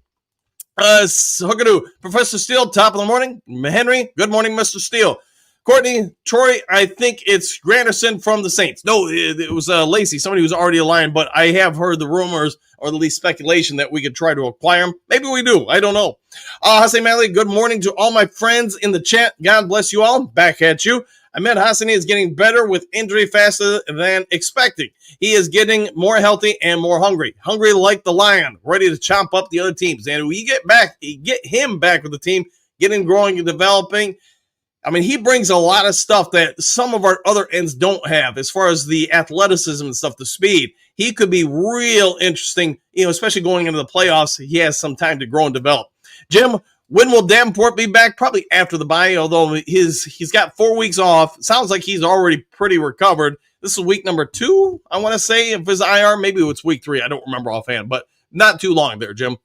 Speaker 7: Hookadoo. Professor Steele, top of the morning. Henry, good morning, Mr. Steele. Courtney, Troy, I think it's Granderson from the Saints. No, it was Lacey, somebody who's already aligned, but I have heard the rumors or at least speculation that we could try to acquire him. Maybe we do. I don't know. Hassan Malley, good morning to all my friends in the chat. God bless you all. Back at you. Ahmed Hassani is getting better with injury faster than expected. He is getting more healthy and more hungry. Hungry like the lion, ready to chomp up the other teams. And we get him back with the team, getting growing and developing. I mean, he brings a lot of stuff that some of our other ends don't have as far as the athleticism and stuff, the speed. He could be real interesting, especially going into the playoffs. He has some time to grow and develop. Jim, when will Davenport be back? Probably after the bye, although he's got 4 weeks off. Sounds like he's already pretty recovered. This is week number 2, I want to say, of his IR. Maybe it's week 3. I don't remember offhand, but not too long there, Jim.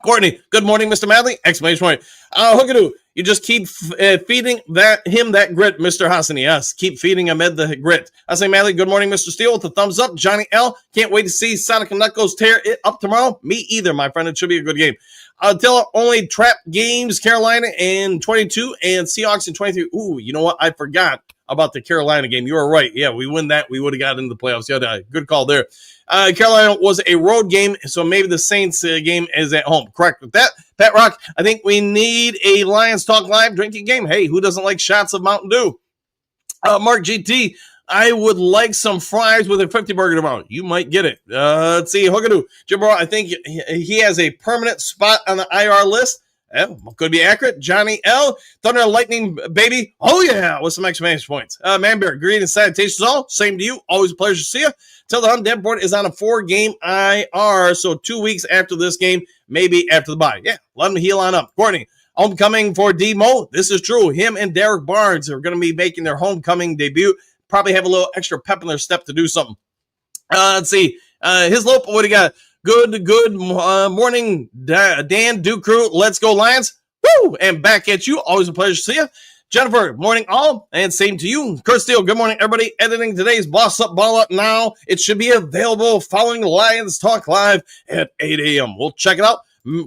Speaker 7: Courtney, good morning, Mr. Madley. Exclamation point. Hookadoo, you just keep feeding him that grit, Mr. Hassani. Yes, keep feeding him the grit. I say, Madley, good morning, Mr. Steele, with the thumbs up. Johnny L, can't wait to see Sonic and Knuckles tear it up tomorrow. Me either, my friend. It should be a good game. Until only trap games, Carolina in 22 and Seahawks in 23. Ooh, you know what? I forgot about the Carolina game. You were right. Yeah, we win that. We would have got into the playoffs. Yeah, good call there. Carolina was a road game, so maybe the Saints game is at home. Correct with that. Pat Rock, I think we need a Lions Talk Live drinking game. Hey, who doesn't like shots of Mountain Dew? Mark GT, I would like some fries with a 50 burger tomorrow. You might get it. Let's see. Hookadoo. Jimbo, I think he has a permanent spot on the IR list. Could be accurate. Johnny L. Thunder and Lightning, baby. Oh, yeah. With some exclamation points. Manbear, greetings and salutations all. Same to you. Always a pleasure to see you. Tell the Hunt Davenport is on a 4-game IR, so 2 weeks after this game, maybe after the bye. Yeah, let him heal on up. Courtney, homecoming for D-Mo. This is true. Him and Derek Barnes are going to be making their homecoming debut. Probably have a little extra pep in their step to do something. Let's see. His Lope, what do you got? Good morning, Dan, Duke Crew. Let's go, Lions. Woo! And back at you. Always a pleasure to see you. Jennifer, morning all, and same to you. Kurt Steele, good morning, everybody. Editing today's Boss Up, Ball Up now. It should be available following Lions Talk Live at 8 a.m. We'll check it out.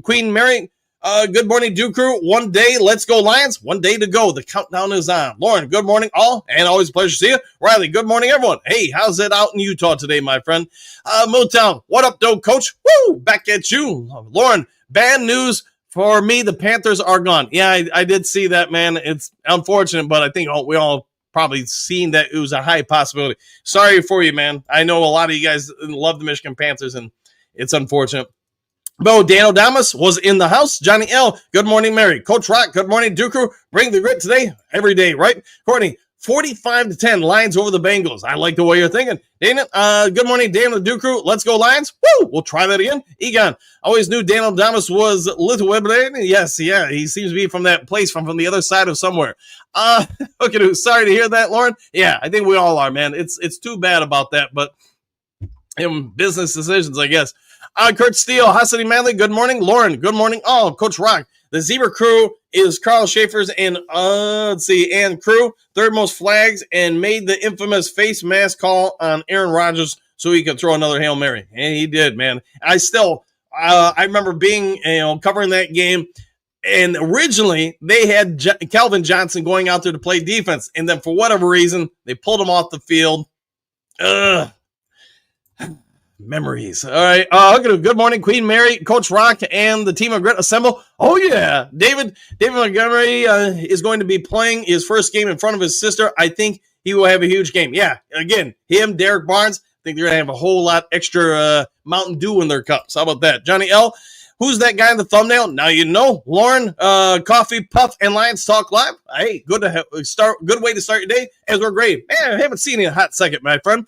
Speaker 7: Queen Mary, good morning, Duke Crew. 1 day, let's go, Lions. 1 day to go. The countdown is on. Lauren, good morning, all, and always a pleasure to see you. Riley, good morning, everyone. Hey, how's it out in Utah today, my friend? Motown, what up, though, coach? Woo! Back at you. Lauren, bad news. For me, the Panthers are gone. Yeah, I did see that, man. It's unfortunate, but I think we all probably seen that it was a high possibility. Sorry for you, man. I know a lot of you guys love the Michigan Panthers, and it's unfortunate. Bo, Dan O'Damas was in the house. Johnny L, good morning, Mary. Coach Rock, good morning, Duke. Bring the grit today, every day, right? Courtney, 45-10, Lions over the Bengals. I like the way you're thinking. Dana, good morning, Dan and the Duke Crew. Let's go, Lions. Woo! We'll try that again. Egon, always knew Dan O'Damas was Lithuanian. Yes, yeah, he seems to be from that place, from the other side of somewhere. Okay, sorry to hear that, Lauren. Yeah, I think we all are, man. It's too bad about that, but business decisions, I guess. Kurt Steele, Hassani Manley, good morning. Lauren, good morning. Oh, Coach Rock. The Zebra Crew is Carl Schaefer's and and crew, third most flags, and made the infamous face mask call on Aaron Rodgers so he could throw another Hail Mary. And he did, man. I remember being, covering that game, and originally they had Calvin Johnson going out there to play defense, and then for whatever reason, they pulled him off the field. Memories. All right. Good morning, Queen Mary, Coach Rock, and the team of Grit assemble. Oh, yeah. David Montgomery is going to be playing his first game in front of his sister. I think he will have a huge game. Yeah. Again, him, Derek Barnes, I think they're going to have a whole lot extra Mountain Dew in their cups. How about that? Johnny L., Who's that guy in the thumbnail? Now you know. Lauren, Coffee, Puff, and Lions Talk Live. Hey, good way to start your day as we're great. Man, I haven't seen you in a hot second, my friend.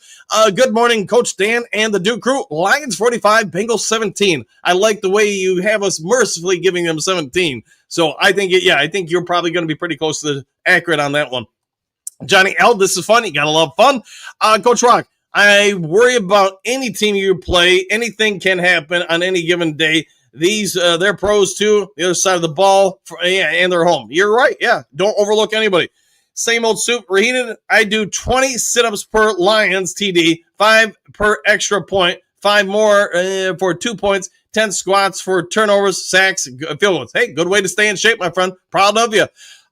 Speaker 7: Good morning, Coach Dan and the Duke crew. Lions 45, Bengals 17. I like the way you have us mercifully giving them 17. So I think you're probably going to be pretty close to accurate on that one. Johnny L, this is fun. You got to love fun. Coach Rock, I worry about any team you play. Anything can happen on any given day. These, they're pros too. The other side of the ball, and they're home. You're right. Yeah, don't overlook anybody. Same old soup. Reheated. I do 20 sit-ups per Lions TD, 5 per extra point, 5 more for 2 points, 10 squats for turnovers, sacks, field goals. Hey, good way to stay in shape, my friend. Proud of you.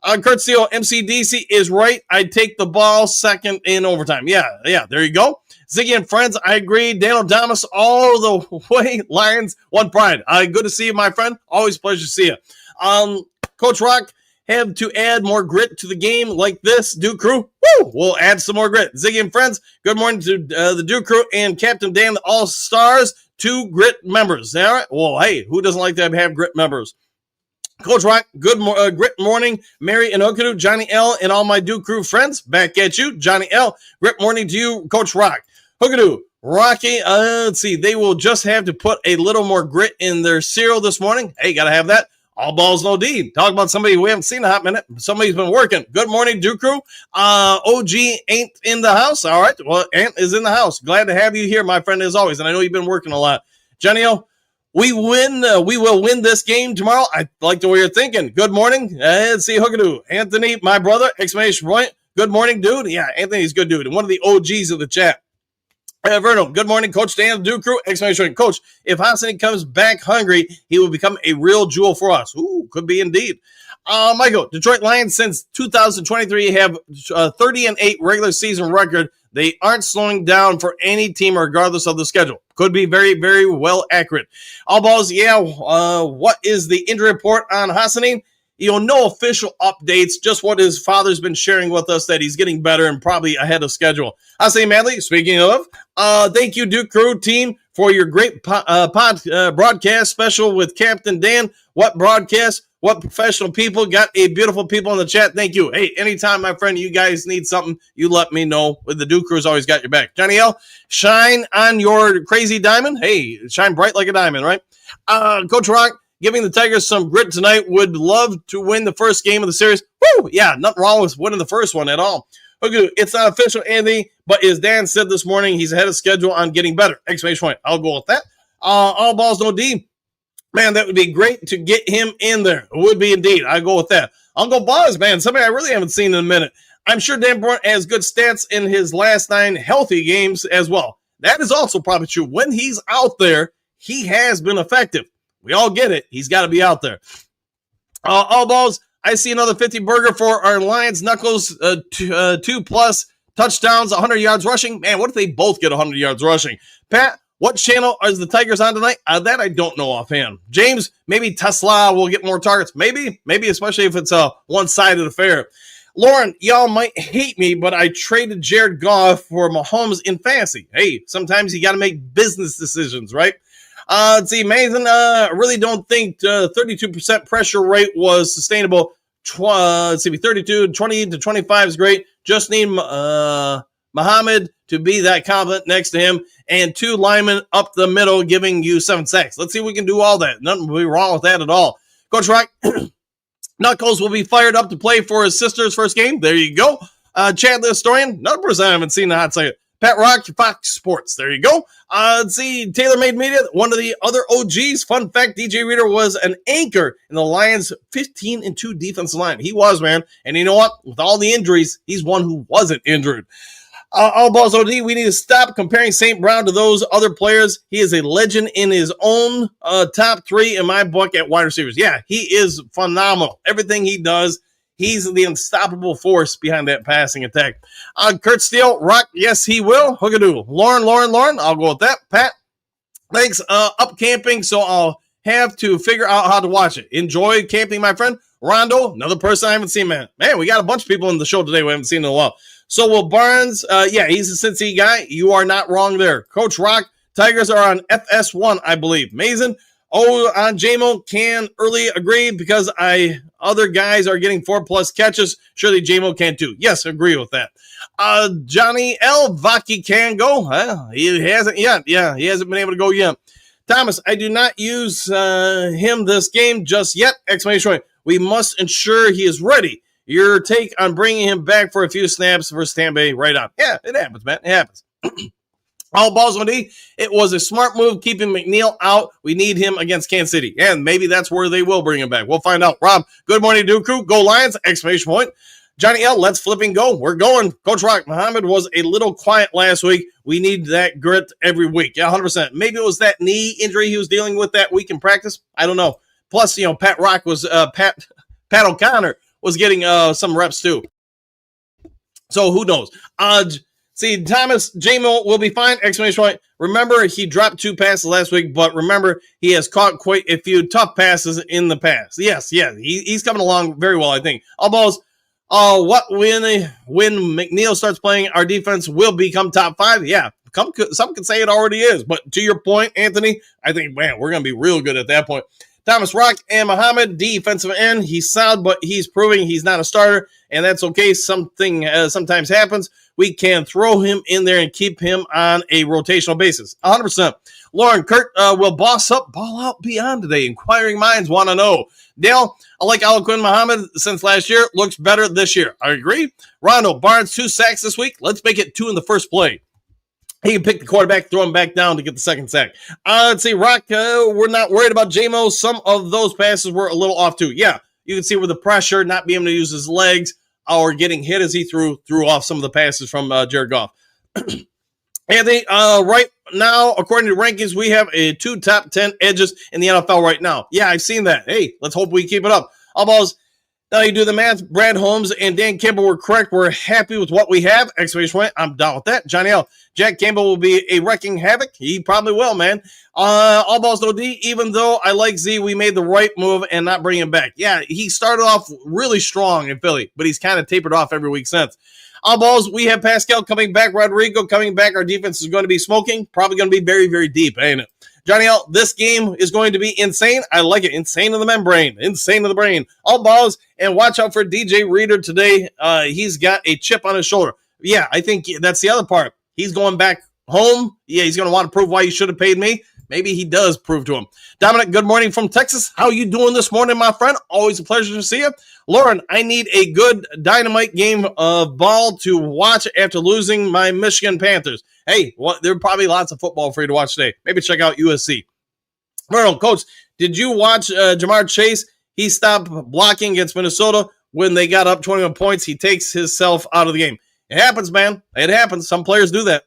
Speaker 7: Kurt Steele, MCDC is right. I take the ball second in overtime. Yeah, there you go. Ziggy and friends, I agree. Daniel Damas, all the way. Lions, one pride. Good to see you, my friend. Always a pleasure to see you. Coach Rock, have to add more grit to the game like this. Duke crew, woo! We'll add some more grit. Ziggy and friends, good morning to the Duke crew and Captain Dan, the All-Stars, 2 grit members. All right? Well, hey, who doesn't like to have grit members? Coach Rock, grit morning, Mary and Okadu, Johnny L, and all my Duke crew friends. Back at you, Johnny L. Grit morning to you, Coach Rock. Hookadoo, Rocky, let's see. They will just have to put a little more grit in their cereal this morning. Hey, got to have that. All balls, no deed. Talk about somebody we haven't seen in a hot minute. Somebody's been working. Good morning, Duke crew. OG ain't in the house. All right. Well, Ant is in the house. Glad to have you here, my friend, as always. And I know you've been working a lot. Johnny O, we win. We will win this game tomorrow. I like the way you're thinking. Good morning. Let's see, Hookadoo. Anthony, my brother, exclamation point. Good morning, dude. Yeah, Anthony's a good dude. And one of the OGs of the chat. Verno, good morning, Coach Dan, the Duke crew. Exclamation point. Coach, if Hassan comes back hungry, he will become a real jewel for us. Ooh, could be indeed. Michael, Detroit Lions since 2023 have 30-8 regular season record. They aren't slowing down for any team regardless of the schedule. Could be very, very well accurate. All balls, yeah. What is the injury report on Hassanin? No official updates, just what his father's been sharing with us that he's getting better and probably ahead of schedule. Hassan Madley, speaking of, thank you, Duke Crew team, for your great broadcast special with Captain Dan. What broadcast? What professional people? Got a beautiful people in the chat. Thank you. Hey, anytime, my friend, you guys need something, you let me know. The Duke Crew's always got your back. Johnny L, shine on your crazy diamond. Hey, shine bright like a diamond, right? Coach Rock, giving the Tigers some grit tonight. Would love to win the first game of the series. Woo! Yeah, nothing wrong with winning the first one at all. Okay, it's not official, Anthony, but as Dan said this morning, he's ahead of schedule on getting better. Exclamation point. I'll go with that. All balls, no D. Man, that would be great to get him in there. It would be indeed. I'll go with that. Uncle Buzz, man, somebody I really haven't seen in a minute. I'm sure Dan Brent has good stats in his last 9 healthy games as well. That is also probably true. When he's out there, he has been effective. We all get it. He's got to be out there. All balls. I see another 50 burger for our Lions Knuckles. 2+ touchdowns, 100 yards rushing. Man, what if they both get 100 yards rushing? Pat, what channel is the Tigers on tonight? That I don't know offhand. James, maybe Tesla will get more targets. Maybe, especially if it's a one-sided affair. Lauren, y'all might hate me, but I traded Jared Goff for Mahomes in fantasy. Hey, sometimes you got to make business decisions, right? Let's see, Mason, really don't think 32% pressure rate was sustainable. 32, 20 to 25 is great. Just need Muhammad to be that confident next to him, and 2 linemen up the middle giving you 7 sacks. Let's see if we can do all that. Nothing will be wrong with that at all. Coach Rock, Knuckles will be fired up to play for his sister's first game. There you go. Chad the Historian, another person I haven't seen in the hot second. Pat Rock, Fox Sports. There you go. Let's see, Taylor Made Media, one of the other OGs. Fun fact, DJ Reader was an anchor in the Lions' 15-2 defensive line. He was, man. And you know what? With all the injuries, he's one who wasn't injured. All balls OD, we need to stop comparing St. Brown to those other players. He is a legend in his own top 3 in my book at wide receivers. Yeah, he is phenomenal. Everything he does, he's the unstoppable force behind that passing attack. Kurt Steele, Rock, yes, he will. Hookadoo. Lauren, I'll go with that. Pat, thanks. Up camping, so I'll have to figure out how to watch it. Enjoy camping, my friend. Rondo, another person I haven't seen, man. Man, we got a bunch of people in the show today we haven't seen in a while. So Will Barnes, yeah, he's a Cincy guy. You are not wrong there. Coach Rock, Tigers are on FS1, I believe. Mason, On JMO can early agree because other guys are getting 4+ catches. Surely JMO can too. Yes, agree with that. Johnny L. Vaki can go. He hasn't yet. Yeah, he hasn't been able to go yet. Thomas, I do not use him this game just yet. Exclamation point. We must ensure he is ready. Your take on bringing him back for a few snaps versus Tampa Bay, right on. Yeah, it happens, man. It happens. All balls on D. It was a smart move keeping McNeil out. We need him against Kansas City. And maybe that's where they will bring him back. We'll find out. Rob, good morning, Duke Crew. Go Lions! Exclamation point. Johnny L., let's flip and go. We're going. Coach Rock, Muhammad was a little quiet last week. We need that grit every week. Yeah, 100%. Maybe it was that knee injury he was dealing with that week in practice. I don't know. Plus, Pat Rock was Pat O'Connor was getting some reps too. So who knows? See, Thomas J-Mo will be fine. Exclamation point. Remember, he dropped 2 passes last week, but remember, he has caught quite a few tough passes in the past. Yes, he's coming along very well, I think. All balls. When McNeil starts playing, our defense will become top 5. Yeah, some could say it already is. But to your point, Anthony, I think, man, we're going to be real good at that point. Thomas Rock and Muhammad, defensive end. He's sound, but he's proving he's not a starter, and that's okay. Something sometimes happens. We can throw him in there and keep him on a rotational basis. 100%. Lauren, Kurt will boss up, ball out beyond today. Inquiring minds want to know. Dale, I like Alaquin Muhammad since last year. Looks better this year. I agree. Rondo, Barnes, 2 sacks this week. Let's make it 2 in the first play. He can pick the quarterback, throw him back down to get the second sack. Let's see, Rock, we're not worried about J-Mo. Some of those passes were a little off too. Yeah, you can see with the pressure, not being able to use his legs, or getting hit as he threw off some of the passes from Jared Goff. Anthony, right now, according to rankings, we have 2 top 10 edges in the NFL right now. Yeah, I've seen that. Hey, let's hope we keep it up. Almost. Now you do the math. Brad Holmes and Dan Campbell were correct. We're happy with what we have. Exclamation point. I'm down with that. Johnny L. Jack Campbell will be a wrecking havoc. He probably will, man. All balls no D. Even though I like Z, we made the right move and not bring him back. Yeah, he started off really strong in Philly, but he's kind of tapered off every week since. All balls, we have Pascal coming back, Rodrigo coming back. Our defense is going to be smoking. Probably going to be very, very deep, ain't it? Johnny L., this game is going to be insane. I like it. Insane in the membrane. Insane in the brain. All balls, and watch out for DJ Reader today. He's got a chip on his shoulder. Yeah, I think that's the other part. He's going back home. Yeah, he's going to want to prove why you should have paid me. Maybe he does prove to him. Dominic, good morning from Texas. How you doing this morning, my friend? Always a pleasure to see you. Lauren, I need a good dynamite game of ball to watch after losing my Michigan Panthers. Hey, there are probably lots of football for you to watch today. Maybe check out USC. Merle, Coach, did you watch Jamar Chase? He stopped blocking against Minnesota when they got up 21 points. He takes himself out of the game. It happens, man. It happens. Some players do that.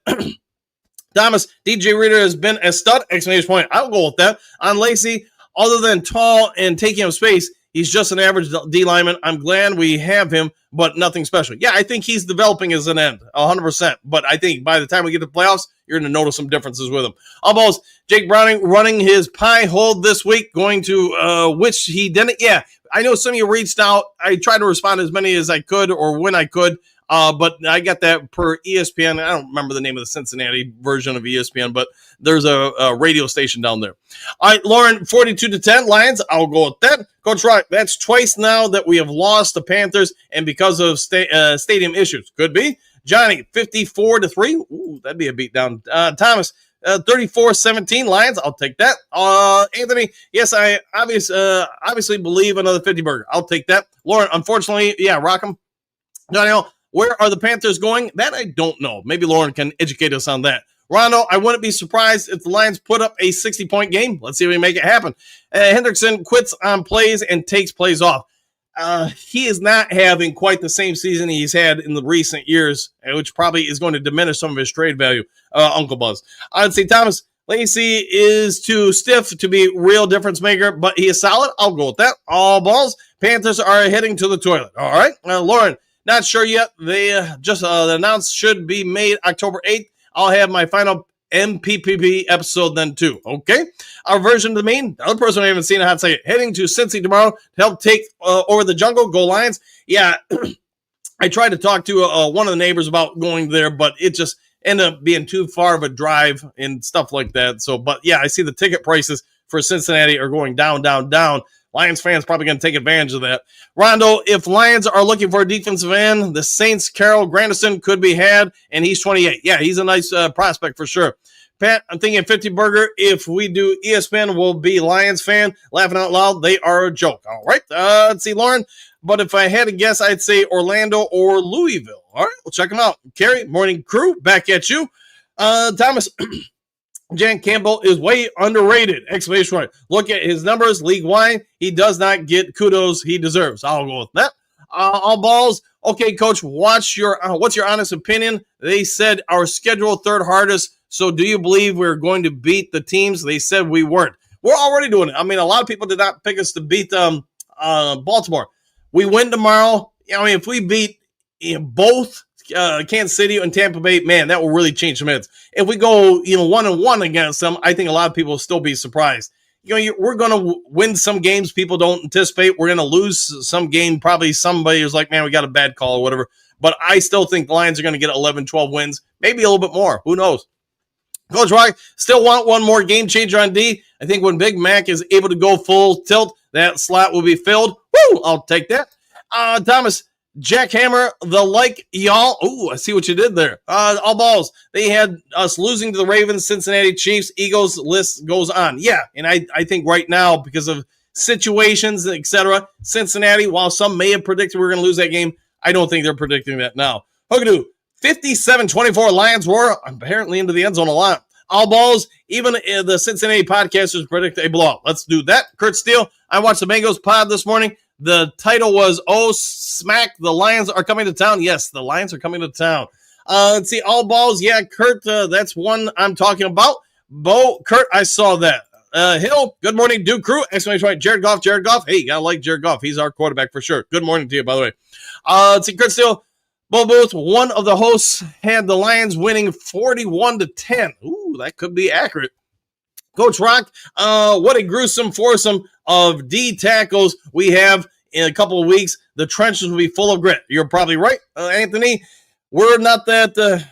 Speaker 7: Thomas, DJ Reader has been a stud, exclamation point. I'll go with that. On Lacey, other than tall and taking up space, he's just an average D lineman. I'm glad we have him, but nothing special. Yeah, I think he's developing as an end, 100%. But I think by the time we get to the playoffs, you're going to notice some differences with him. Almost, Jake Browning running his pie hold this week, going to which he didn't. Yeah, I know some of you reached out. I tried to respond as many as I could or when I could. But I got that per ESPN. I don't remember the name of the Cincinnati version of ESPN, but there's a radio station down there. All right, Lauren, 42-10 Lions. I'll go with that. Coach Rock, that's twice now that we have lost the Panthers and because of stadium issues. Could be. Johnny, 54-3. Ooh, that'd be a beatdown. Thomas, 34-17 Lions. I'll take that. Anthony, yes, I obviously believe another 50 burger. I'll take that. Lauren, unfortunately, yeah, rock 'em. Johnny, where are the Panthers going? That I don't know. Maybe Lauren can educate us on that. Rondo, I wouldn't be surprised if the Lions put up a 60-point game. Let's see if we make it happen. Hendrickson quits on plays and takes plays off. He is not having quite the same season he's had in the recent years, which probably is going to diminish some of his trade value, Uncle Buzz. I'd say Thomas Lacey is too stiff to be real difference maker, but he is solid. I'll go with that. All balls. Panthers are heading to the toilet. All right. Lauren, not sure yet. They just announced should be made October 8th. I'll have my final MPPP episode then too. Okay. Our version of the mean. The other person I haven't seen a hot second. Heading to Cincy tomorrow to help take over the jungle. Go Lions. Yeah. I tried to talk to one of the neighbors about going there, but it just ended up being too far of a drive and stuff like that. So, but yeah, I see the ticket prices for Cincinnati are going down, down, down. Lions fans probably going to take advantage of that. Rondo, if Lions are looking for a defensive end, the Saints' Carol Granderson could be had, and he's 28. Yeah, he's a nice prospect for sure. Pat, I'm thinking 50 Burger. If we do ESPN, we'll be Lions fan. Laughing out loud, they are a joke. All right. Let's see, Lauren. But if I had to guess, I'd say Orlando or Louisville. All right, we'll check them out. Kerry, morning crew, back at you. Thomas, Jan Campbell is way underrated. Exclamation point. Look at his numbers league-wide. He does not get kudos he deserves. I'll go with that. All balls. Okay, Coach, what's your honest opinion? They said our schedule third hardest. So do you believe we're going to beat the teams? They said we weren't. We're already doing it. I mean, a lot of people did not pick us to beat Baltimore. We win tomorrow. I mean, if we beat both Kansas City and Tampa Bay, man, that will really change the minutes. If we go, 1-1 against them, I think a lot of people will still be surprised. We're going to win some games people don't anticipate. We're going to lose some game. Probably somebody is like, man, we got a bad call or whatever. But I still think the Lions are going to get 11, 12 wins, maybe a little bit more. Who knows? Coach Rock, still want one more game changer on D. I think when Big Mac is able to go full tilt, that slot will be filled. Woo! I'll take that. Thomas, Jackhammer, the like y'all. Ooh, I see what you did there. All balls. They had us losing to the Ravens, Cincinnati Chiefs, Eagles, list goes on. Yeah, and I think right now, because of situations, etc., Cincinnati, while some may have predicted we were going to lose that game, I don't think they're predicting that now. Hookadoo, 57-24 Lions were apparently into the end zone a lot. All balls, even the Cincinnati podcasters predict a blowout. Let's do that. Kurt Steele, I watched the Bengals pod this morning. The title was, oh, smack, the Lions are coming to town. Yes, the Lions are coming to town. Let's see, all balls. Yeah, Kurt, that's one I'm talking about. Bo, Kurt, I saw that. Hill, good morning, Duke Crew. Exclamation point, Jared Goff. Hey, you got to like Jared Goff. He's our quarterback for sure. Good morning to you, by the way. Let's see, Kurt Steele. Bo Booth, one of the hosts had the Lions winning 41-10. Ooh, that could be accurate. Coach Rock, what a gruesome foursome of D tackles we have in a couple of weeks. The trenches will be full of grit. You're probably right, Anthony. We're not that,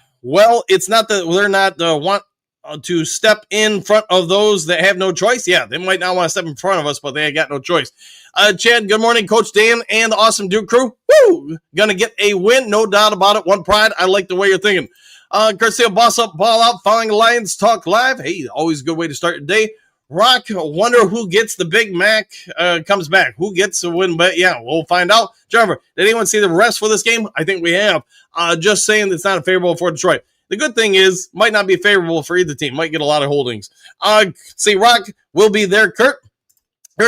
Speaker 7: it's not that we're not want to step in front of those that have no choice. Yeah, they might not want to step in front of us, but they got no choice. Chad, good morning, Coach Dan and the awesome Duke Crew. Woo! Gonna get a win, no doubt about it. One pride. I like the way you're thinking. Garcia, boss up, ball out, following Lions Talk Live. Hey, always a good way to start your day. Rock, wonder who gets the Big Mac comes back. Who gets the win? But yeah, we'll find out. Jennifer, did anyone see the rest for this game? I think we have. Just saying it's not favorable for Detroit. The good thing is, might not be favorable for either team. Might get a lot of holdings. See, Rock will be there. Kurt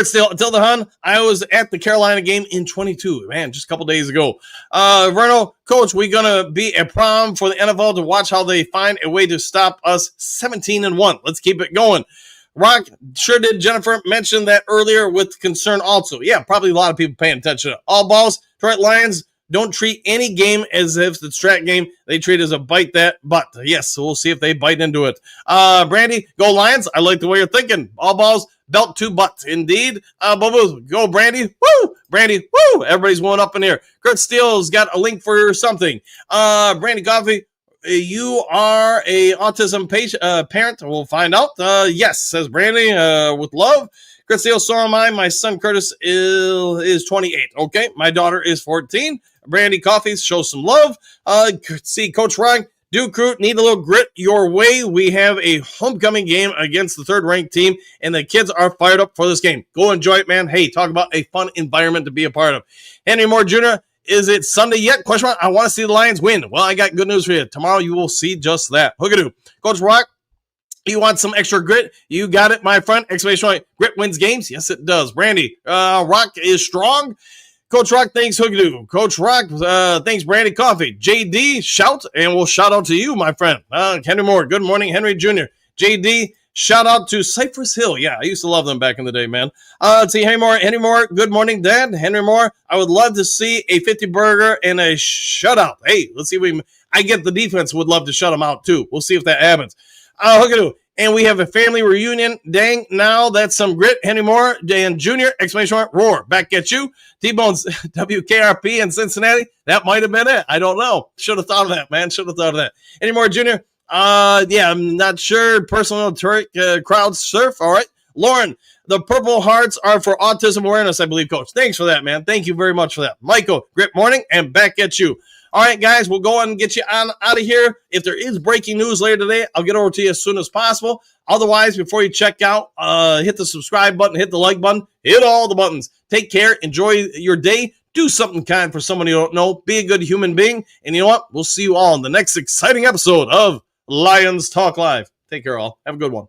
Speaker 7: still, until the Hun, I was at the Carolina game in 22. Man, just a couple days ago. Verno, Coach, we going to be a prom for the NFL to watch how they find a way to stop us 17-1. Let's keep it going. Rock, sure did Jennifer mention that earlier with concern also. Yeah, probably a lot of people paying attention to all balls. Detroit Lions don't treat any game as if it's a strat game. They treat it as a bite that butt. Yes, so we'll see if they bite into it. Brandy, go Lions. I like the way you're thinking. All balls, belt to butt. Indeed. Go Brandy. Woo! Brandy, woo! Everybody's going up in here. Kurt Steele's got a link for something. Brandy Coffee, you are a autism parent. We'll find out. Yes, says Brandy, with love. Kurt Steele, so am I. My son Curtis is 28. Okay, my daughter is 14. Brandy Coffee, show some love. See, Coach Ryan, Duke Crew, need a little grit your way. We have a homecoming game against the third-ranked team, and the kids are fired up for this game. Go enjoy it, man. Hey, talk about a fun environment to be a part of. Henry Moore Jr., is it Sunday yet? Question mark. I want to see the Lions win. Well, I got good news for you. Tomorrow you will see just that. Hookadoo. Coach Rock, you want some extra grit? You got it, my friend. Exclamation point. Grit wins games? Yes, it does. Brandy, Rock is strong. Coach Rock, thanks, Hookadoo. Coach Rock, thanks, Brandy Coffee. JD, shout, and we'll shout out to you, my friend. Henry Moore, good morning, Henry Jr. JD, shout out to Cypress Hill. Yeah, I used to love them back in the day, man. Let's see, Henry Moore, good morning, Dad. Henry Moore, I would love to see a 50 burger and a shutout. Hey, let's see if I get the defense would love to shut them out, too. We'll see if that happens. Hookadoo. And we have a family reunion. Dang, now that's some grit. Henry Moore, Dan Jr., exclamation mark, roar. Back at you. T-Bones, WKRP in Cincinnati. That might have been it. I don't know. Should have thought of that, man. Should have thought of that. Henry Moore Jr., yeah, I'm not sure. Personal crowd surf. All right. Lauren, the purple hearts are for autism awareness, I believe, Coach. Thanks for that, man. Thank you very much for that. Michael, great morning, and back at you. All right, guys, we'll go on and get you on out of here. If there is breaking news later today, I'll get over to you as soon as possible. Otherwise, before you check out, hit the subscribe button, hit the like button, hit all the buttons. Take care. Enjoy your day. Do something kind for someone you don't know. Be a good human being. And you know what? We'll see you all in the next exciting episode of Lions Talk Live. Take care, all. Have a good one.